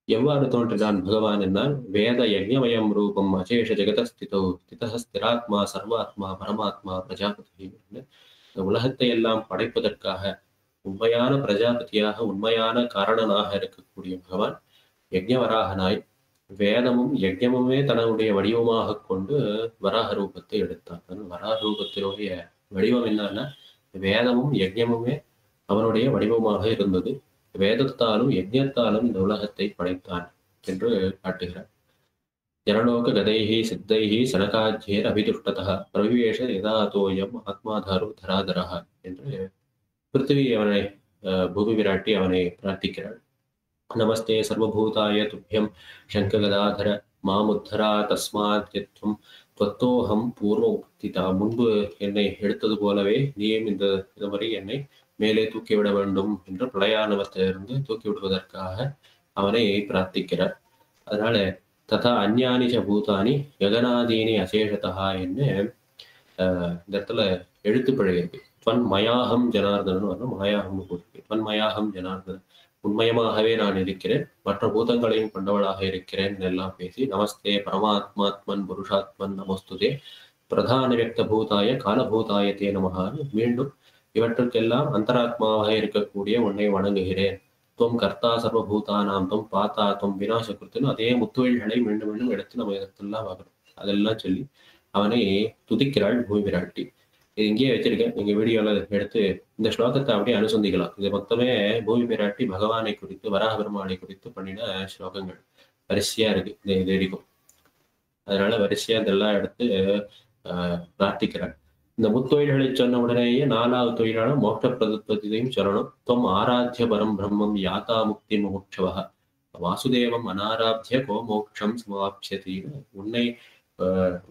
எவ்வாறு தோன்றினான் பகவான் என்றால், வேத யஜ்ஞமயம் ரூபம் அசேஷ ஜெகதஸ்திதோ ஸ்திராத்மா சர்வாத்மா பரமாத்மா பிரஜாபதி. இந்த உலகத்தை எல்லாம் படைப்பதற்காக உண்மையான பிரஜாபதியாக, உண்மையான காரணனாக இருக்கக்கூடிய பகவான் யஜ்ஞவராகனாய் வேதமும் யஜ்ஞமுமே தன்னுடைய வடிவமாக கொண்டு வராக ரூபத்தை எடுத்தான். வராக ரூபத்தினுடைய வடிவம் என்னன்னா, வேதமும் யஜ்ஞமுமே அவனுடைய வடிவமாக இருந்தது. வேதத்தாலும் யஜ்ஞத்தாலும் இந்த உலகத்தை படைத்தான் என்று காட்டுகிறார். ஜனலோக கதைஹி சித்தைஹி சனகாஜ்யேர் அபிதுஷ்டதா பிரவிவேஷ யதாதோயம் ஆத்மாதாரோ தராதரா என்று பிருத்திவி அவனை பூமி விராட்டி அவனை பிரார்த்திக்கிறாள். நமஸ்தே சர்வபூதாய துப்யம் சங்ககதாதர மாமுத்தரா தஸ்மாத் யத்வம் त्वत्तोऽहं பூர்வ உக்திதா, முன்பு என்னை எடுத்தது போலவே நீயும் இந்த இதுவரை என்னை மேலே தூக்கிவிட வேண்டும் என்று பிரளயானவத்திலிருந்து தூக்கி விடுவதற்காக அவனை பிரார்த்திக்கிறார். அதனால ததா அந்யானி ச பூதானி யகனாதீனி அசேஷதா என்று இந்த இடத்துல எழுத்துப்பிழை இருக்கு. துவன் மயாகம் ஜனார்தனன் வரணும், மாயாகம் போட்டிருக்கு. துவன் மயாகம் ஜனார்தனன், உண்மயமாகவே நான் இருக்கிறேன், மற்ற பூதங்களையும் கொண்டவளாக இருக்கிறேன் எல்லாம் பேசி நமஸ்தே பரமாத்மாத்மன் புருஷாத்மன் நமஸ்துதே பிரதான வியக்த பூதாய காலபூதாய தே நமகான்னு மீண்டும் இவற்றுக்கெல்லாம் அந்தராத்மாவாக இருக்கக்கூடிய உன்னை வணங்குகிறேன். துவம் கர்த்தா சர்வபூதானாம் துவம் பாத்தா துவம் விநாசகுருத்துன்னு அதே முத்துவெளிகளை மீண்டும் மீண்டும் எடுத்து நம்ம இதெல்லாம் பார்க்கணும். அதெல்லாம் சொல்லி அவனை துதிக்கிறாள் பூமி பிராட்டி. இது இங்கேயே வச்சிருக்கேன், நீங்க வீடியோல எடுத்து இந்த ஸ்லோகத்தை அப்படியே அனுசந்திக்கலாம். இது மொத்தமே பூமி பிராட்டி பகவானை குறித்து வராக பெருமானை குறித்து பண்ணின ஸ்லோகங்கள் வரிசையா இருக்கு இது வரைக்கும். அதனால வரிசையா இதெல்லாம் எடுத்து பிரார்த்திக்கிறாள். இந்த முத்தொழில்களை சொன்ன உடனேயே 4வது தொழிலான மோட்ச பிரதிபதியையும் சொல்லணும். தொம் ஆராத்திய பரம் பிரம்மம் யாத்தா முக்தி மோட்சவ வாசுதேவம் அனாராத்திய கோ மோட்சம் சமாப்சியத்தின்னு, உன்னை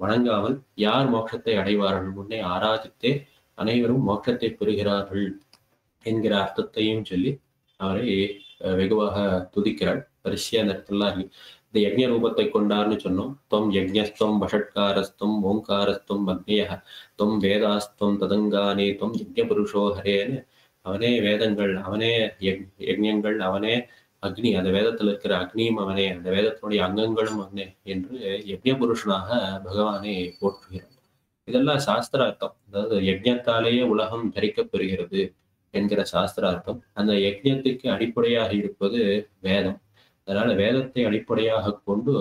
வணங்காமல் யார் மோட்சத்தை அடைவார்கள், உன்னை ஆராதித்தே அனைவரும் மோட்சத்தை பெறுகிறார்கள் என்கிற அர்த்தத்தையும் சொல்லி அவரை வெகுவாக துதிக்கிறாள். வரிசையா அந்த இடத்துலாம் இருக்கு. இந்த யஜ்ஞ ரூபத்தை கொண்டார்னு சொன்னோம். தொம் யஜ்ஞஸ்தம் வஷட்காரஸ்தம் ஓங்காரஸ்தம் அக்னிய தொம் வேதாஸ்தம் ததங்கானே தொம் யஜ்ஞ புருஷோ ஹரேன்னு, அவனே வேதங்கள், அவனே யஜ்ஞங்கள், அவனே அக்னி, அந்த வேதத்தில் இருக்கிற அக்னியும் அவனே, அந்த வேதத்தினுடைய அங்கங்களும் அவனே என்று யஜ்ஞ புருஷனாக பகவானை போற்றுகிறான். இதெல்லாம் சாஸ்திரார்த்தம். அதாவது யஜ்ஞத்தாலேயே உலகம் தரிக்கப்பெறுகிறது என்கிற சாஸ்திரார்த்தம். அந்த யஜ்ஞத்துக்கு அடிப்படையாக இருப்பது வேதம். அதனால வேதத்தை அடிப்படையாக கொண்டு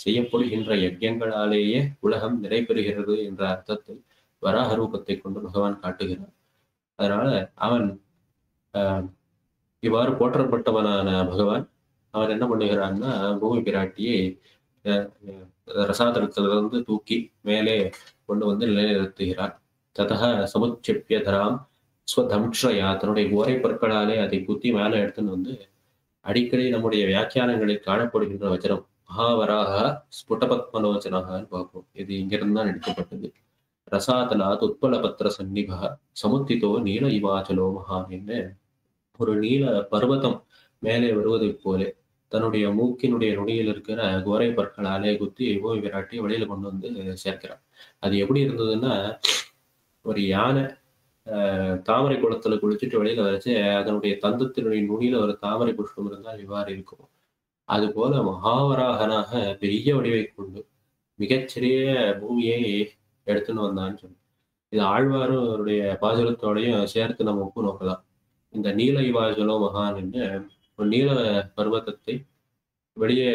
செய்யப்படுகின்ற யஜ்ஞங்களாலேயே உலகம் நிறைபெறுகிறது என்ற அர்த்தத்தை வராக ரூபத்தை கொண்டு பகவான் காட்டுகிறான். அதனால அவன் இவ்வாறு போற்றப்பட்டவனான பகவான் அவன் என்ன பண்ணுகிறான்னா, பூமி பிராட்டியை ரசாதலத்திலிருந்து தூக்கி மேலே கொண்டு வந்து நிலைநிறுத்துகிறார். ததக சமுட்சிப்பிய தராம் ஸ்வதம்ஷயா, தன்னுடைய கோரை பற்களாலே அதை குத்தி மேலே எடுத்துன்னு வந்து, அடிக்கடி நம்முடைய வியாக்கியானங்களில் காணப்படுகின்ற வச்சனம் மகாவராக ஸ்புடபத்மலோச்சனகான்னு பார்ப்போம். இது இங்கிருந்து தான் எடுக்கப்பட்டது. ரசாதலாத் உத்பல பத்திர சன்னிபா சமுத்திதோ நீல இவாச்சலோ மகான்னு, ஒரு நீல பர்வதம் மேலே வருவதை போலே தன்னுடைய மூக்கினுடைய நுனியில் இருக்கிற கோரை பற்களாலே குத்தி பூமி விராட்டி வெளியில கொண்டு வந்து சேர்க்கிறான். அது எப்படி இருந்ததுன்னா, ஒரு யானை தாமரை குளத்துல குளிச்சுட்டு வெளியில வரைச்சு அதனுடைய தந்தத்தினுடைய நுனியில ஒரு தாமரை புஷ்பம் இருந்தால் இவ்வாறு இருக்கும். அது போல மகாவராகனாக பெரிய வடிவை கொண்டு மிகச்சிறிய பூமியை எடுத்துன்னு வந்தான்னு சொல்லி, இது ஆழ்வாரும் அவருடைய பாசுரத்தோடையும் சேர்த்து நம்ம ஒப்பு நோக்கலாம். இந்த நீல இவாஜலோ மகான் என்று ஒரு நீல பர்வதத்தை வெளியே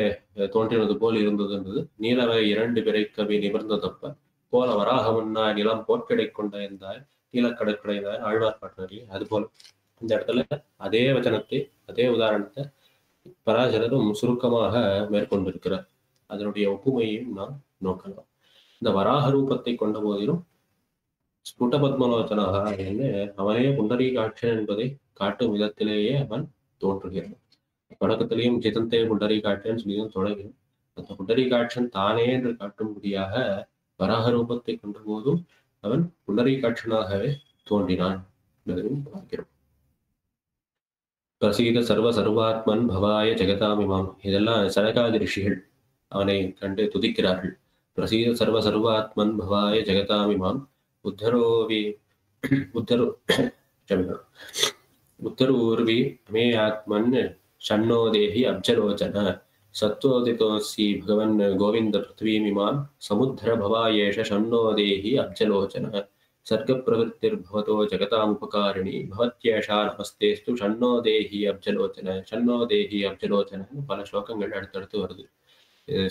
தோன்றினது போல் இருந்தது. நீலவை 2 பிறை கவி நிமிர்ந்ததப்ப போல வராகமன்னா நிலம் போர்க்கடை கொண்ட இருந்தால் நீலக்கடற்கடைந்தார் ஆழ்வார் பாட்டினார். அது போல இந்த இடத்துல அதே வச்சனத்தை, அதே உதாரணத்தை பராசரரும் சுருக்கமாக மேற்கொண்டிருக்கிறார். அதனுடைய ஒப்புமையையும் நாம் நோக்கலாம். இந்த வராக ரூபத்தை கொண்ட போதிலும் ஸ்புட பத்மலோச்சனாக என்று அவனே புண்டரீகாட்சன் என்பதை காட்டும் விதத்திலேயே அவன் தோன்றுகிறான். தொடக்கத்திலேயும் ஜிதந்தே புண்டரீகாட்சன் சொல்லியும் தொடங்கும். அந்த புண்டரீகாட்சன் தானே என்று காட்டும்படியாக வராக ரூபத்தை கொண்ட போதும் அவன் புண்டரீகாட்சனாகவே தோன்றினான் என்பதையும் பார்க்கிறோம். பிரசீத சர்வ சர்வாத்மன் பவாய ஜெகதாமிமாம், இதெல்லாம் சனகாதி ரிஷிகள் அவனை கண்டு துதிக்கிறார்கள். பிரசீத சர்வ சர்வாத்மன் பவாய ஜெகதாமிமாம் உத்தரோவி உத்தரூர்வி மே ஆத்மன் ஷண்ணோதேஹி அப்ஜலோச்சன சத்வோதிதோசி பகவன் கோவிந்த பிருத்வீமிமாம் சமுத்திர பவாயேஷ ஷண்ணோதேஹி அப்ஜலோச்சன சர்க்க பிரவருத்திர்பவதோ ஜகதாமுபகாரிணி பவத்யேஷா நமஸ்தேஸ்து ஷண்ணோதேஹி அப்ஜலோச்சன ஷண்ணோதேஹி அப்ஜலோச்சன பல ஸ்லோகங்கள் அடுத்தடுத்து வருது.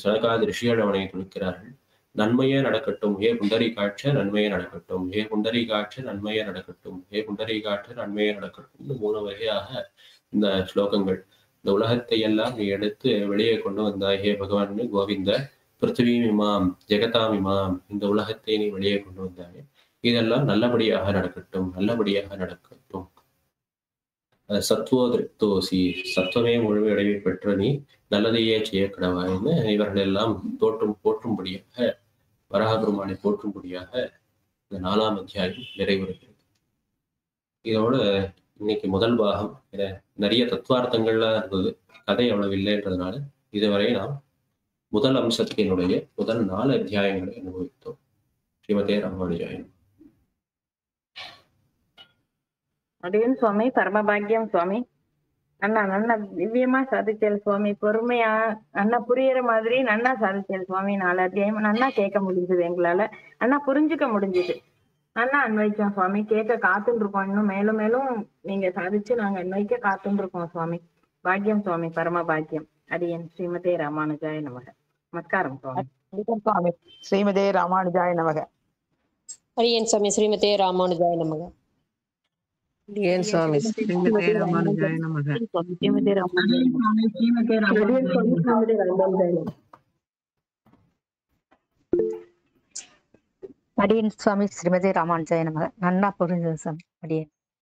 சனகாதி ரிஷிகள் அவனை துணிக்கிறார்கள். நன்மையே நடக்கட்டும் ஹே புண்டரீகாட்ச, நன்மையே நடக்கட்டும் ஹே புண்டரீகாட்ச, நன்மையே நடக்கட்டும் ஹே புண்டரீகாட்ச, நன்மையே நடக்கட்டும் 3 வகையாக இந்த ஸ்லோகங்கள். இந்த உலகத்தை எல்லாம் நீ எடுத்து வெளியே கொண்டு வந்தாய் ஹே பகவான் கோவிந்த பிருத்திவீமிமாம் ஜெகதாமிமாம், இந்த உலகத்தை நீ வெளியே கொண்டு வந்தாய், இதெல்லாம் நல்லபடியாக நடக்கட்டும், நல்லபடியாக நடக்கட்டும். சத்வோதிருப்தோசி, சத்துவமே முழுமையடைவை பெற்ற நீ நல்லதையே செய்ய கடவாய்ன்னு இவர்கள் எல்லாம் போற்றும்படியாக வராகபெருமானை போற்றும்படியாக இந்த 4ஆம் அத்தியாயம் நிறைவுறுகிறது. இதோட இன்னைக்கு முதல் பாகம் நிறைய தத்துவார்த்தங்கள்லாம் இருந்தது, கதை அவ்வளவு இல்லைன்றதுனால இதுவரை நாம் முதல் அம்சத்தினுடைய முதல் 4 அத்தியாயங்களை அனுபவித்தோம். ஸ்ரீமதே ராமானுஜாய நமः. அடியன் சுவாமி பரமபாக்கியம் சுவாமி. அண்ணா நன்னா திவ்யமா சாதிச்சல் சுவாமி. பொறுமையா அண்ணா புரியற மாதிரி நன்னா சாதிச்சல் சுவாமி. 4 அத்தியாயம் நன்னா கேட்க முடிஞ்சது, எங்களால அண்ணா புரிஞ்சுக்க முடிஞ்சது. நன்னா அன்வைச்சோம் சுவாமி. கேட்க காத்துன்னு இருக்கோம். இன்னும் மேலும் மேலும் நீங்க சாதிச்சு நாங்க அன்வைக்க காத்துன்னு இருக்கோம் சுவாமி. பாக்கியம் சுவாமி, பரம பாக்கியம். அடியன் ஸ்ரீமதே ராமானுஜாய நமக. நமஸ்காரம் சுவாமி. சுவாமி ஸ்ரீமதே ராமானுஜாய நமக. அடியேன் சுவாமி ஸ்ரீமதே ராமானுஜாய நமக. அடியேன் சுவாமி ஸ்ரீமதே ராமானுஜாய நமக. ஸ்ரீமதே ராமானுஜாய நமக. அடியேன் சுவாமி ஸ்ரீமதே ராமானுஜாய நமக. நன்னா புரிஞ்சது சாமி. அடியேன்